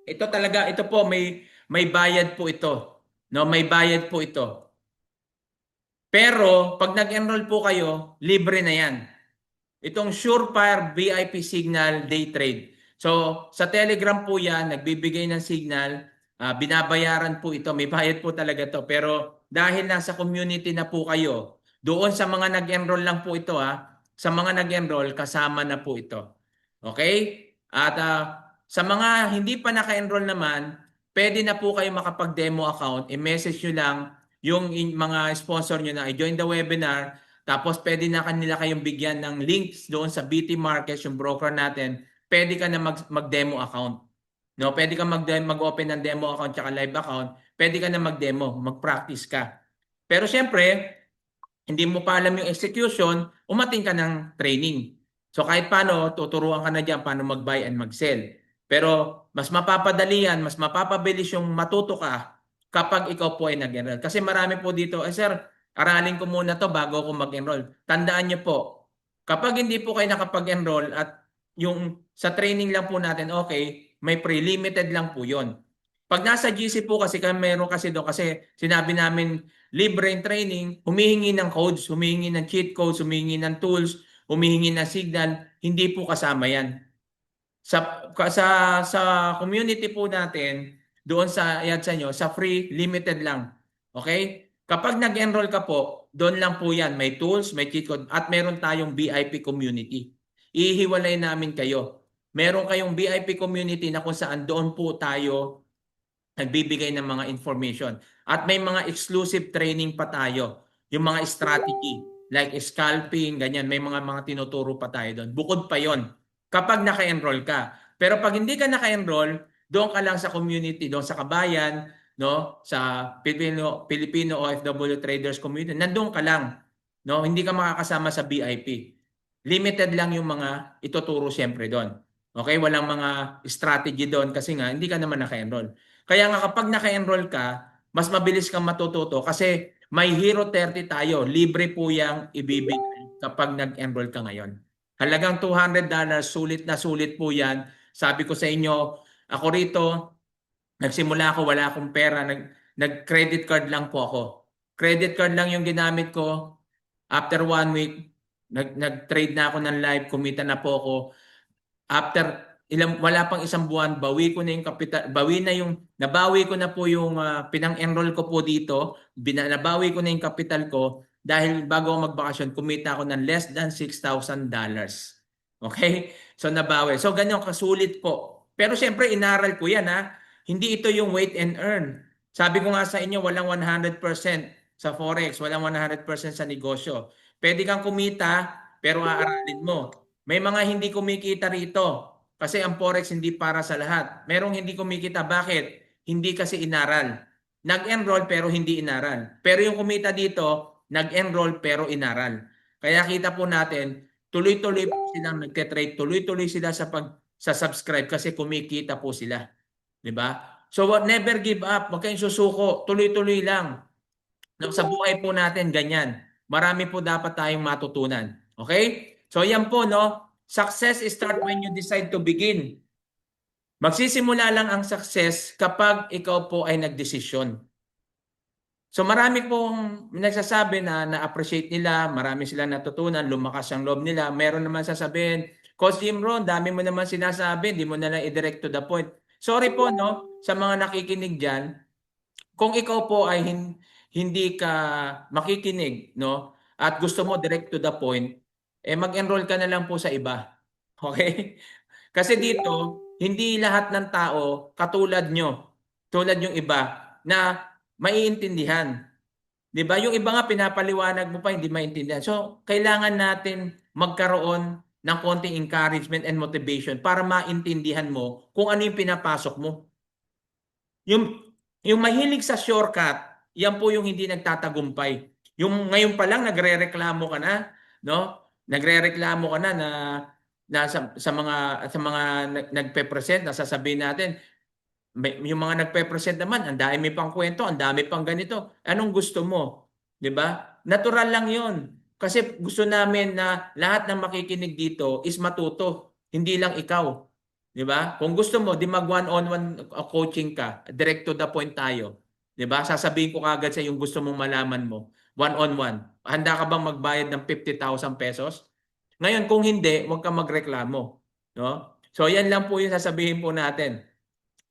ito po may bayad po ito. No, may bayad po ito. Pero pag nag-enroll po kayo, libre na 'yan. Itong Surefire VIP Signal Day Trade. So, sa Telegram po 'yan, nagbibigay ng signal, binabayaran po ito, may bayad po talaga to. Pero dahil nasa community na po kayo, doon sa mga nag-enroll lang po ito sa mga nag-enroll kasama na po ito. Okay? At sa mga hindi pa naka-enroll naman, pwede na po kayo makapag-demo account. I-message nyo lang yung mga sponsor nyo na i-join the webinar. Tapos pwede na kanila kayong bigyan ng links doon sa BT Markets, yung broker natin. Pwede ka na mag-demo account. No, pwede ka mag-open ng demo account at live account. Pwede ka na mag-demo, mag-practice ka. Pero siyempre, hindi mo pa alam yung execution, umating ka ng training. So kahit paano, tuturuan ka na dyan paano mag-buy and mag-sell. Pero mas mapapadali yan, mas mapapabilis yung matuto ka kapag ikaw po ay nag-enroll. Kasi marami po dito, sir, aralin ko muna to bago ako mag-enroll. Tandaan niyo po, kapag hindi po kayo nakapag-enroll at yung sa training lang po natin, okay, may pre-limited lang po yon. Pag nasa GC po kasi meron kasi doon kasi sinabi namin libre in training, humihingi ng codes, humihingi ng cheat codes, humihingi ng tools, humihingi ng signal, hindi po kasama yan. Sa community po natin, doon sa sa nyo, sa free, limited lang. Okay? Kapag nag-enroll ka po, doon lang po yan. May tools, may cheat code, at meron tayong VIP community. Ihiwalay namin kayo. Meron kayong VIP community na kung saan doon po tayo nagbibigay ng mga information. At may mga exclusive training pa tayo. Yung mga strategy, like scalping, ganyan. May mga tinuturo pa tayo doon. Bukod pa yon kapag naka-enroll ka. Pero pag hindi ka naka-enroll, doon ka lang sa community, doon sa kabayan, no, sa Filipino OFW Traders Community, nandoon ka lang. No, hindi ka makakasama sa VIP. Limited lang yung mga ituturo siyempre doon. Okay, walang mga strategy doon kasi nga hindi ka naman naka-enroll. Kaya nga kapag naka-enroll ka, mas mabilis kang matututo kasi may Hero 30 tayo. Libre po yang ibibigay kapag nag-enroll ka ngayon. Halagang $200, sulit na sulit po yan. Sabi ko sa inyo, ako rito, nagsimula ako, wala akong pera. Nag-credit card lang po ako. Credit card lang yung ginamit ko. After 1 week, nag-trade na ako ng live, kumita na po ako. After wala pang isang buwan, bawi ko na yung kapital, nabawi ko na po yung pinang-enroll ko po dito, nabawi ko na yung kapital ko dahil bago ako magbakasyon, kumita ako ng less than $6,000. Okay? So nabawi. So ganyan kasulit po. Pero siyempre inaral ko yan Hindi ito yung wait and earn. Sabi ko nga sa inyo, walang 100% sa Forex, walang 100% sa negosyo. Pwede kang kumita, pero aaralin mo. May mga hindi kumikita rito kasi ang Forex hindi para sa lahat. Merong hindi kumikita. Bakit? Hindi kasi inaral. Nag-enroll pero hindi inaral. Pero yung kumita dito, nag-enroll pero inaral. Kaya kita po natin, tuloy-tuloy po silang nagte-trade, tuloy-tuloy sila sa subscribe kasi kumikita po sila. 'Di ba? So never give up, huwag kayong susuko, tuloy-tuloy lang. Sa buhay po natin ganyan. Marami po dapat tayong matutunan. Okay? So yan po no, success start when you decide to begin. Magsisimula lang ang success kapag ikaw po ay nagdesisyon. So marami pong nagsasabi na na-appreciate nila, marami silang natutunan, lumakas ang loob nila. Meron naman sasabihin, Coach Jim Ron, dami mo naman sinasabi, di mo na lang i-direct to the point. Sorry po no, sa mga nakikinig diyan, kung ikaw po ay hindi ka makikinig no, at gusto mo direct to the point, mag-enroll ka na lang po sa iba. Okay? Kasi dito, hindi lahat ng tao katulad nyo, tulad yung iba na maiintindihan. 'Di ba? Yung iba nga pinapaliwanag mo pa hindi maintindihan. So, kailangan natin magkaroon ng konting encouragement and motivation para maintindihan mo kung ano yung pinapasok mo. Yung yung mahilig sa shortcut, yan po yung hindi nagtatagumpay. Yung ngayon pa lang nagrereklamo ka na, no? Nagrereklamo ka na sa mga nagpe-present na sasabihin natin, yung mga nagpe-present naman, ang dami pang kwento, ang dami pang ganito. Anong gusto mo? 'Di ba? Natural lang 'yon. Kasi gusto namin na lahat ng makikinig dito is matuto, hindi lang ikaw. 'Di ba? Kung gusto mo, di mag one-on-one coaching ka, direct to the point tayo. 'Di ba? Sasabihin ko kagad sa yung gusto mong malaman mo, one-on-one. Handa ka bang magbayad ng 50,000 pesos? Ngayon, kung hindi, huwag kang magreklamo, no? So, yan lang po yung sasabihin po natin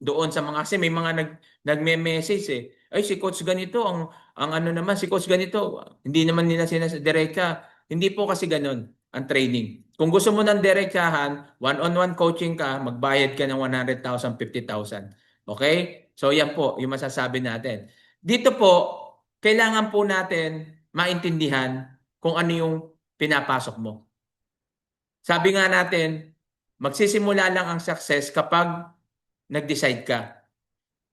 doon sa mga, kasi may mga nagme-message ay si coach ganito ang ano naman si coach ganito, hindi naman nila diretsa. Hindi po kasi ganoon ang training. Kung gusto mo ng diretsahan, one-on-one coaching ka, magbayad ka ng 100,000, 50,000. Okay? So yan po yung masasabi natin. Dito po, kailangan po natin maintindihan kung ano yung pinapasok mo. Sabi nga natin, magsisimula lang ang success kapag nag-decide ka.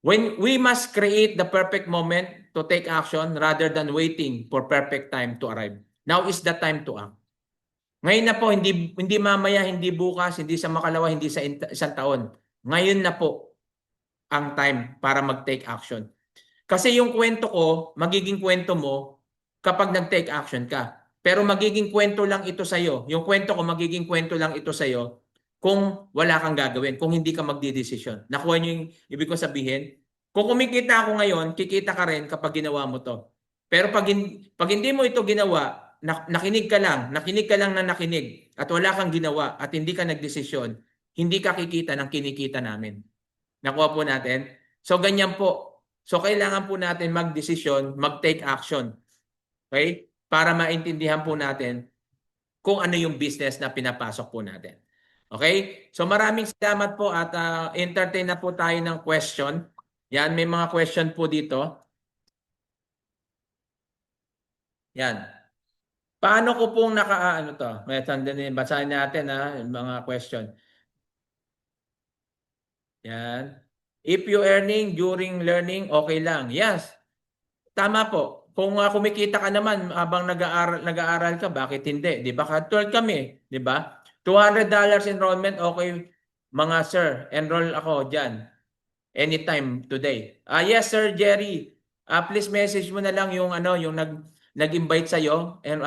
When we must create the perfect moment to take action rather than waiting for perfect time to arrive. Now is the time to act. Ngayon na po, hindi mamaya, hindi bukas, hindi sa makalawa, hindi sa isang taon. Ngayon na po ang time para mag-take action. Kasi yung kwento ko, magiging kwento mo kapag nag-take action ka. Pero magiging kwento lang ito sa'yo. Yung kwento ko, magiging kwento lang ito sa'yo kung wala kang gagawin, kung hindi ka magdidesisyon. Nakuha niyo yung ibig ko sabihin? Kung kumikita ako ngayon, kikita ka rin kapag ginawa mo to. Pero pag hindi mo ito ginawa, nakinig ka lang na nakinig, at wala kang ginawa, at hindi ka nagdesisyon, hindi ka kikita ng kinikita namin. Nakuha po natin? So, ganyan po. So, kailangan po natin magdesisyon, mag-take action. Okay? Para maintindihan po natin kung ano yung business na pinapasok po natin. Okay? So maraming salamat po at entertain na po tayo ng question. Yan, may mga question po dito. Yan. Paano ko pong ano to? May sandali, basahin natin yung mga question. Yan. If you earning during learning, okay lang. Yes. Tama po. Kung kumikita ka naman habang nag-aaral ka, bakit hindi? 'Di ba? Katulad kami, 'di ba? $200 enrollment, okay mga sir, enroll ako diyan anytime today. Yes sir Jerry. Please message mo na lang yung yung nag-invite sa iyo and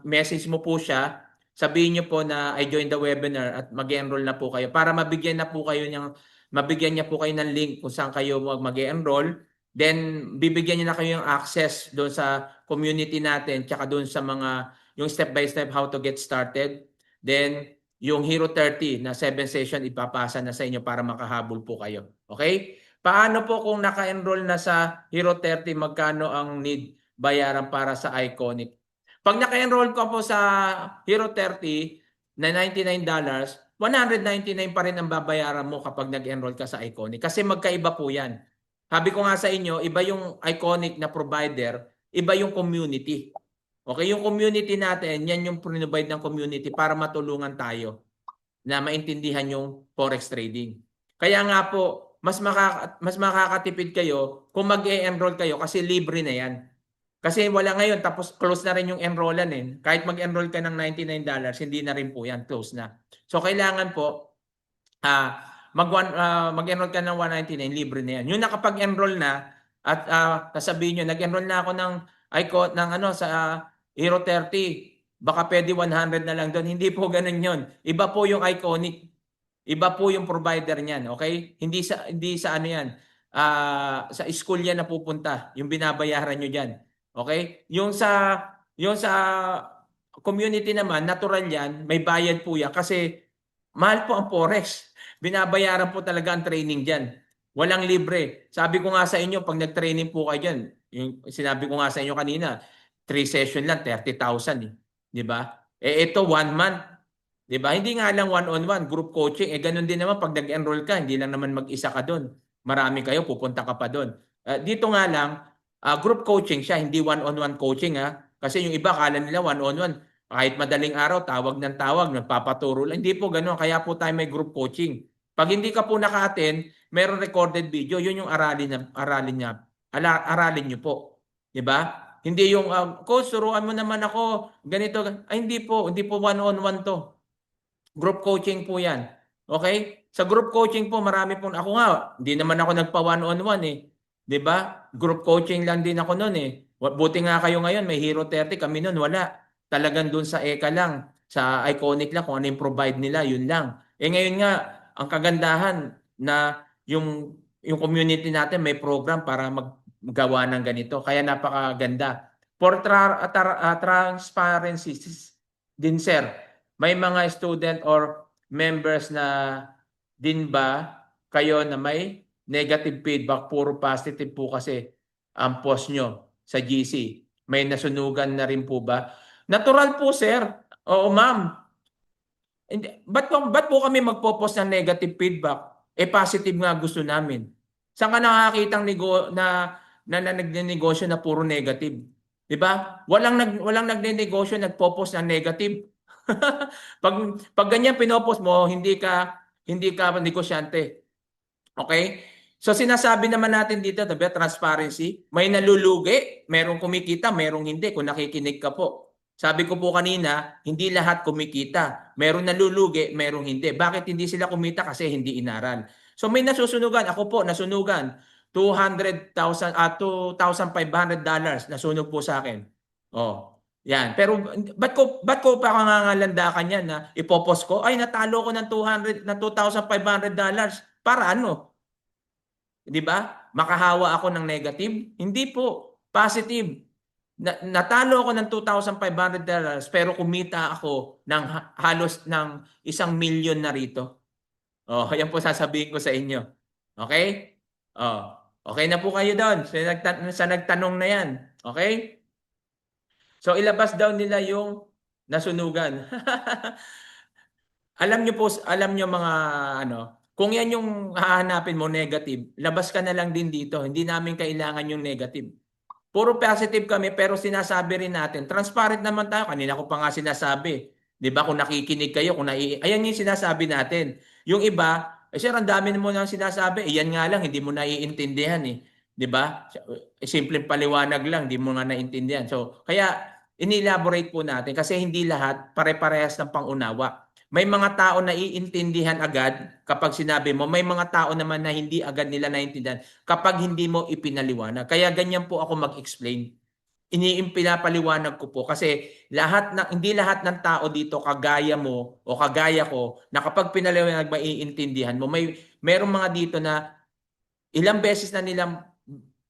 message mo po siya. Sabihin niyo po na I joined the webinar at mag-enroll na po kayo para mabigyan niya po kayo ng link kung saan kayo mag-enroll. Then, bibigyan niya na kayo ng access doon sa community natin, tsaka doon sa yung step-by-step how to get started. Then, yung Hero 30 na 7 session, ipapasa na sa inyo para makahabol po kayo. Okay? Paano po kung naka-enroll na sa Hero 30, magkano ang need bayaran para sa Iconic? Pag naka-enroll ko po sa Hero 30 na $99, $199 pa rin ang babayaran mo kapag nag-enroll ka sa Iconic. Kasi magkaiba po yan. Sabi ko nga sa inyo, iba yung iconic na provider, iba yung community. Okay, yung community natin, yan yung provide ng community para matulungan tayo na maintindihan yung forex trading. Kaya nga po, mas makakatipid kayo kung mag-e-enroll kayo kasi libre na yan. Kasi wala ngayon, tapos close na rin yung enrollan eh. Kahit mag-enroll ka ng $99, hindi na rin po yan, close na. So kailangan po, mag-enroll ka ng 199, libre na yan. Yung nakapag-enroll na, at sasabihin nyo, nag-enroll na ako ng ICO, ng ano, sa Hero 30, baka pwede 100 na lang doon. Hindi po ganun yun. Iba po yung iconic. Iba po yung provider niyan, okay? Hindi sa ano yan. Sa school yan napupunta, yung binabayaran nyo diyan. Okay? Yung sa community naman, natural yan, may bayad po yan kasi mahal po ang forex. Binabayaran po talaga ang training diyan. Walang libre. Sabi ko nga sa inyo, pag nag-training po kayo diyan, yung sinabi ko nga sa inyo kanina, 3 session lang, 30,000 eh. 'Di ba? Ito 1 month. 'Di ba? Hindi nga lang one-on-one, group coaching. Ganun din naman pag nag-enroll ka, hindi lang naman mag-isa ka doon. Marami kayo, pupunta ka pa doon. Dito nga lang, group coaching siya, hindi one-on-one coaching ha. Kasi yung iba, kala nila one-on-one. Kahit madaling araw, tawag ng tawag, nagpapaturo lang. Hindi po ganoon. Kaya po tayo may group coaching. Pag hindi ka po naka-attend, meron recorded video. Yun yung aralin niyo po. 'Di ba? Hindi yung, coach, turuan mo naman ako, ganito. Ay, hindi po one-on-one to. Group coaching po yan. Okay? Sa group coaching po, marami po. Ako nga, hindi naman ako nagpa one-on-one eh. 'Di ba? Group coaching lang din ako noon eh. Buti nga kayo ngayon, may Hero 30, kami noon wala. Talagang doon sa ECA lang, sa Iconic lang, kung ano yung provide nila, yun lang. Ngayon nga, ang kagandahan na yung community natin may program para maggawa ng ganito. Kaya napakaganda. For transparency din, sir, may mga student or members na din ba kayo na may negative feedback? Puro positive po kasi ang post nyo sa GC. May nasunugan na rin po ba? Natural po, sir. Oo, ma'am. Ba't po kami magpo-post ng negative feedback? Positive nga gusto namin. Saan ka nakakitang nagnenegosyo na puro negative? 'Di ba? Walang nagnenegosyo nagpo-post ng negative. pag ganyan pinopost mo, hindi ka negosyante. Okay? So sinasabi naman natin dito, diba, transparency, may nalulugi, merong kumikita, merong hindi kung nakikinig ka po. Sabi ko po kanina, hindi lahat kumikita. Meron nalulugi, merong hindi. Bakit hindi sila kumita? Kasi hindi inaral. So may nasusunugan, ako po nasunugan, $2,500 nasunog po sa akin. Oh. Yan. Pero ba't ko pa kangangalandakan yan na ipopost ko? Ay, natalo ko ng $2,500. Para ano? 'Di ba? Makahawa ako ng negative? Hindi po. Positive. Natalo ako ng $2,500 pero kumita ako ng halos ng 1,000,000 na rito. Oh, yan po sasabihin ko sa inyo. Okay? Oh, okay na po kayo doon sa nagtanong na yan. Okay? So ilabas daw nila yung nasunugan. Alam nyo mga ano, kung yan yung hahanapin mo negative, labas ka na lang din dito. Hindi namin kailangan yung negative. Puro positive kami pero sinasabi rin natin, transparent naman tayo. Kanina ko pa nga sinasabi. 'Di ba kung nakikinig kayo, ayan yung sinasabi natin. Yung iba, sir, ang dami mo nang sinasabi. Yan nga lang, hindi mo naiintindihan eh. 'Di ba? Simpleng paliwanag lang, hindi mo nga naiintindihan. So, kaya inelaborate po natin kasi hindi lahat pare-parehas ng pangunawa. May mga tao na iintindihan agad kapag sinabi mo, may mga tao naman na hindi agad nila naiintindihan kapag hindi mo ipinaliwanag. Kaya ganyan po ako mag-explain. Pinapaliwanag ko po kasi hindi lahat ng tao dito kagaya mo o kagaya ko na kapag pinaliwanag maiintindihan mo. Merong mga dito na ilang beses na nilang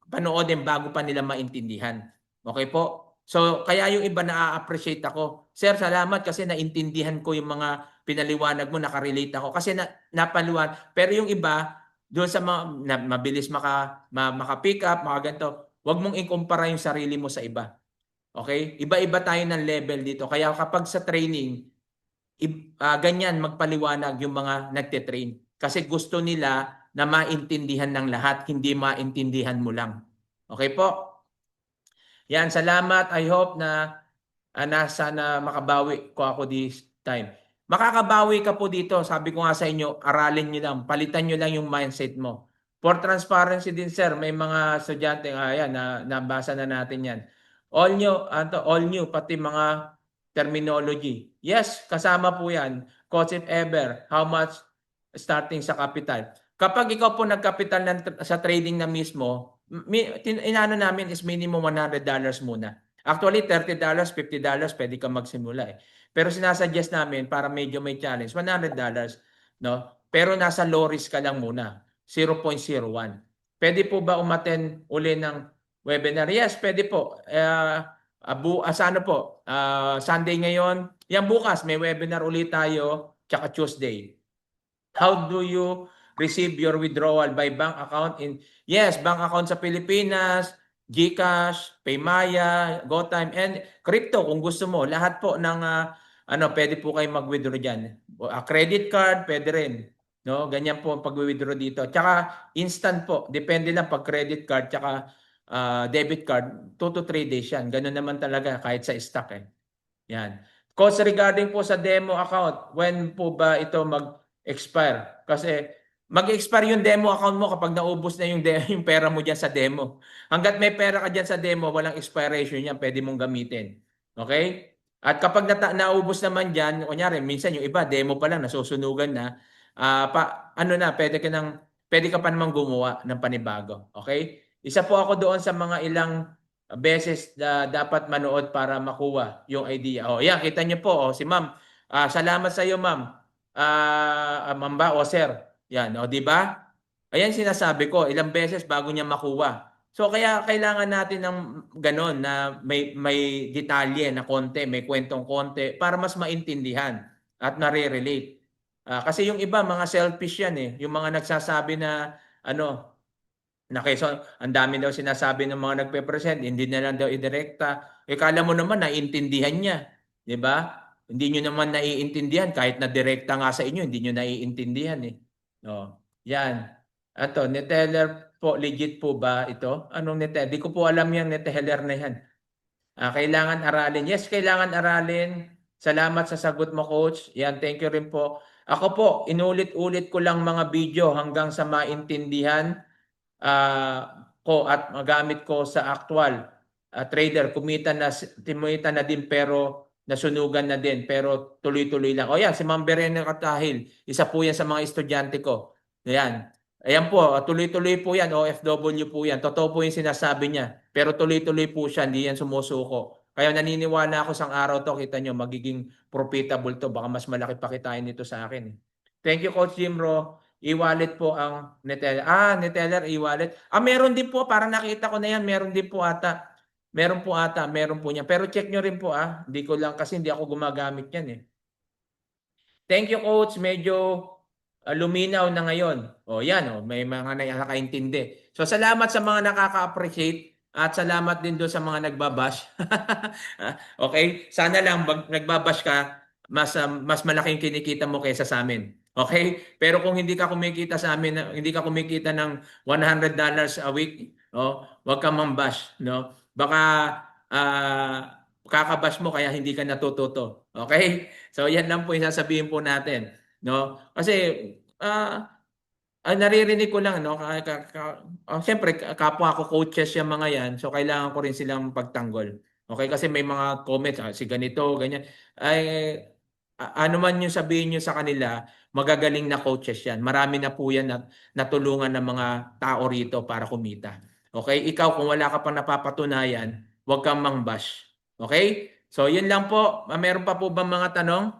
panoodin bago pa nila maintindihan. Okay po? So, kaya yung iba na-appreciate ako. Sir, salamat kasi naintindihan ko yung mga pinaliwanag mo, nakarelate ako. Kasi napaliwanag. Pero yung iba, doon sa mabilis maka-pick up, mga ganito, huwag mong ikumpara yung sarili mo sa iba. Okay? Iba-iba tayo ng level dito. Kaya kapag sa training, ganyan magpaliwanag yung mga nagte-train. Kasi gusto nila na maintindihan ng lahat, hindi maintindihan mo lang. Okay po? Yan, salamat. I hope na sana makabawi ko ako this time. Makakabawi ka po dito. Sabi ko nga sa inyo, aralin nyo lang. Palitan nyo lang yung mindset mo. For transparency din, sir, may mga estudyante, ayan, nabasa na natin yan. All new, pati mga terminology. Yes, kasama po yan. Cost if ever, how much starting sa capital. Kapag ikaw po nagkapital sa trading na mismo, inano namin is minimum $100 muna. Actually, $30, $50, pwede ka magsimula eh. Pero sinasuggest namin para medyo may challenge, $100, no? Pero nasa low risk ka lang muna, 0.01. Pwede po ba umattend uli ng webinar? Yes, pwede po. Ano po? Sunday ngayon. Yan bukas, may webinar ulit tayo, tsaka Tuesday. How do you receive your withdrawal by bank account yes, bank account sa Pilipinas, GCash, Paymaya, GoTime, and crypto kung gusto mo. Lahat po ng pwede po kayo mag-withdraw diyan. Credit card, pwede rin. No, ganyan po ang pag-withdraw dito. Tsaka instant po, depende lang pag credit card tsaka debit card, 2 to 3 days yan. Ganun naman talaga kahit sa stock eh. Yan. Cost regarding po sa demo account, when po ba ito mag-expire? Kasi mag-expire yung demo account mo kapag naubos na yung pera mo dyan sa demo. Hanggat may pera ka dyan sa demo, walang expiration yan, pwede mong gamitin. Okay? At kapag naubos naman dyan, kunyari, minsan yung iba, demo pa lang, nasusunugan na, pwede ka pa namang gumawa ng panibago. Okay? Isa po ako doon sa mga ilang beses na dapat manood para makuha yung idea. Oh, yan, kita niyo po, si ma'am. Salamat sa iyo, ma'am. Ma'am ba o sir? Yan, o di ba? Ayan sinasabi ko, ilang beses bago niya makuha. So kaya kailangan natin ng ganon na may detalye na konti, may kwentong konti para mas maintindihan at nare-relate. Kasi yung iba mga selfish yan eh, yung mga nagsasabi na ang dami daw sinasabi ng mga nagpe-present, hindi na lang daw idirekta. Kala mo naman naiintindihan niya, 'di ba? Hindi niyo naman naiintindihan kahit na direkta nga sa inyo, hindi niyo naiintindihan eh. No. Yan. Ato, neteller po, legit po ba ito? Anong neteller? Di ko po alam yan, neteller na yan. Kailangan aralin. Yes, kailangan aralin. Salamat sa sagot mo, coach. Yan, thank you rin po. Ako po, inulit-ulit ko lang mga video hanggang sa maintindihan ko at magamit ko sa actual trader. Kumita na din pero nasunugan na din pero tuloy-tuloy lang. O yan, si Ma'am Berena Katahil, isa po yan sa mga estudyante ko. Ayan. Ayan po, tuloy-tuloy po yan, OFW po yan. Totoo po yung sinasabi niya. Pero tuloy-tuloy po siya, hindi yan sumusuko. Kaya naniniwala ako sang araw to, kita nyo, magiging profitable to. Baka mas malaki pa kitain nito sa akin. Thank you, Coach Jimro. E-wallet po ang Neteller. Neteller e-wallet. Meron din po, parang nakita ko na yan, meron din po ata. Meron po niya. Pero check nyo rin po Hindi ko lang kasi hindi ako gumagamit yan eh. Thank you, Coach. Medyo luminaw na ngayon. Yan may mga nakakaintindi. So salamat sa mga nakaka-appreciate at salamat din doon sa mga nagbabash. Okay? Sana lang nagbabash ka, mas malaking kinikita mo kaysa sa amin. Okay? Pero kung hindi ka kumikita sa amin, hindi ka kumikita ng $100 a week, wag kang mambash, no? Baka kakabash mo kaya hindi ka natututo. Okay? So yan lang po yung sasabihin po natin, no? Kasi naririnig ko lang, no? Siyempre kapwa ako coaches yung mga yan, so kailangan ko rin silang pagtanggol. Okay? Kasi may mga comments, si ganito, ganyan. Ano man yung sabihin nyo sa kanila, magagaling na coaches yan. Marami na po yan na natulungan ng mga tao rito para kumita. Okay? Ikaw, kung wala ka pang napapatunayan, huwag kang mangbash. Okay? So, yun lang po. Meron pa po ba mga tanong?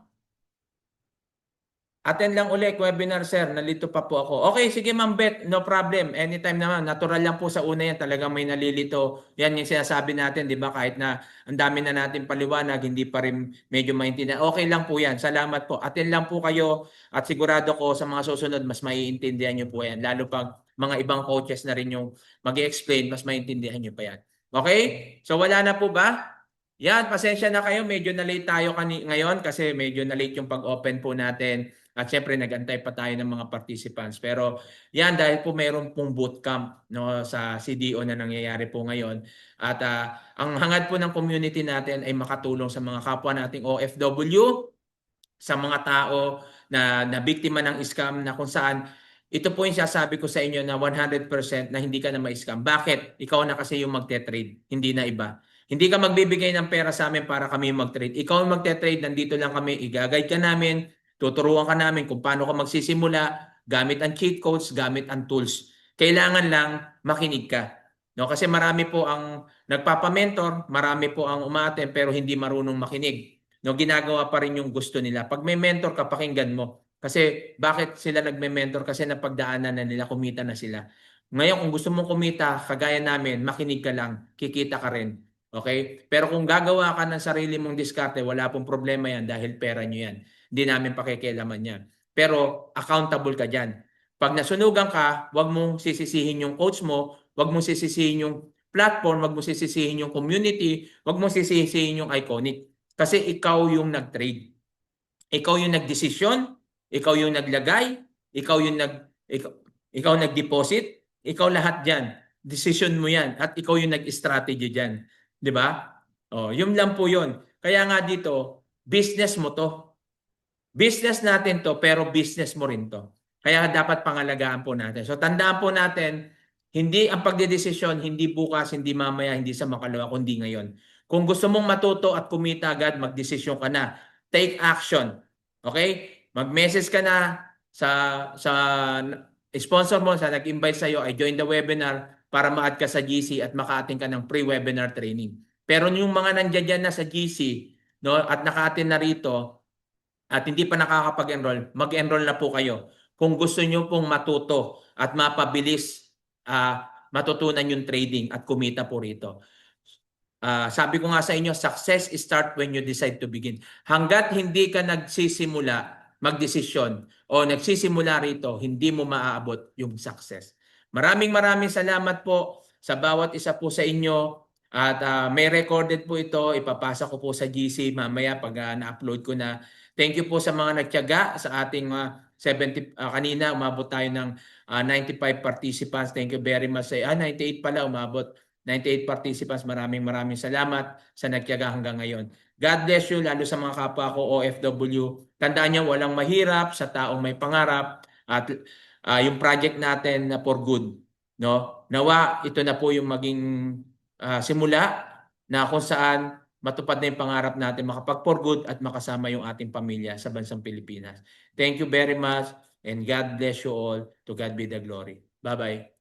Attend lang ulit, webinar, sir. Nalito pa po ako. Okay, sige, Ma'am Beth. No problem. Anytime naman. Natural lang po sa una yan. Talagang may nalilito. Yan yung sinasabi natin, di ba? Kahit na ang dami na natin paliwanag, hindi pa rin medyo maintindihan. Okay lang po yan. Salamat po. Attend lang po kayo at sigurado ko sa mga susunod, mas maiintindihan nyo po yan. Lalo pag mga ibang coaches na rin yung mag-i-explain, mas maiintindihan nyo pa yan. Okay? So, wala na po ba? Yan, pasensya na kayo. Medyo na-late tayo ngayon kasi medyo na-late yung pag-open po natin. At syempre nagantay pa tayo ng mga participants. Pero yan dahil po mayroon pong bootcamp no sa CDO na nangyayari po ngayon. At ang hangad po ng community natin ay makatulong sa mga kapwa nating OFW, sa mga tao na biktima ng scam na kung saan ito po yung sasabi ko sa inyo na 100% na hindi ka na ma-scam. Bakit? Ikaw na kasi yung magte-trade, hindi na iba. Hindi ka magbibigay ng pera sa amin para kami mag-trade. Ikaw ang magte-trade, nandito lang kami, i-guide ka namin, tuturuan ka namin kung paano ka magsisimula, gamit ang cheat codes, gamit ang tools. Kailangan lang makinig ka. No, kasi marami po ang nagpapa-mentor, marami po ang umaten pero hindi marunong makinig. No, ginagawa pa rin yung gusto nila. Pag may mentor ka, pakinggan mo. Kasi bakit sila nagme-mentor? Kasi napagdaanan na nila, kumita na sila. Ngayon, kung gusto mong kumita, kagaya namin, makinig ka lang, kikita ka rin. Okay? Pero kung gagawa ka ng sarili mong diskarte, wala pong problema yan dahil pera nyo yan. Hindi namin pakikialaman yan. Pero accountable ka dyan. Pag nasunugan ka, wag mong sisisihin yung coach mo, wag mong sisisihin yung platform, wag mong sisisihin yung community, wag mong sisisihin yung Iconic. Kasi ikaw yung nag-trade. Ikaw yung nagdesisyon, ikaw yung naglagay, ikaw yung ikaw nag-deposit, ikaw lahat diyan. Decision mo 'yan at ikaw yung nag-strategy diyan, 'di ba? Oh, yun lang po 'yon. Kaya nga dito, business mo 'to. Business natin 'to, pero business mo rin 'to. Kaya dapat pangalagaan po natin. So tandaan po natin, hindi ang pagdedesisyon, hindi bukas, hindi mamaya, hindi sa makalawa, kundi ngayon. Kung gusto mong matuto at kumita agad, magdesisyon ka na. Take action. Okay? Mag-message ka na sa sponsor mo, sa nag-invite sa'yo, I join the webinar para ma-add ka sa GC at maka-attend ka ng pre-webinar training. Pero yung mga nandiyan na sa GC, no, at naka-attend na rito, at hindi pa nakakapag-enroll, mag-enroll na po kayo. Kung gusto nyo pong matuto at mapabilis, matutunan yung trading at kumita po rito. Sabi ko nga sa inyo, success start when you decide to begin. Hanggat hindi ka nagsisimula magdesisyon o nagsisimula rito, hindi mo maaabot yung success. Maraming salamat po sa bawat isa po sa inyo. At may recorded po ito, ipapasa ko po sa GC mamaya pag na-upload ko na. Thank you po sa mga nagtiyaga sa ating 70 kanina umabot tayo ng 95 participants. Thank you very much. 98 pala umabot. 98 participants, maraming salamat sa nagtiyaga hanggang ngayon. God bless you, lalo sa mga kapwa ko OFW. Tandaan niyo, walang mahirap sa taong may pangarap at yung project natin na for good. No? Nawa, ito na po yung maging simula na kung saan matupad na yung pangarap natin makapag-for good at makasama yung ating pamilya sa bansang Pilipinas. Thank you very much and God bless you all. To God be the glory. Bye-bye.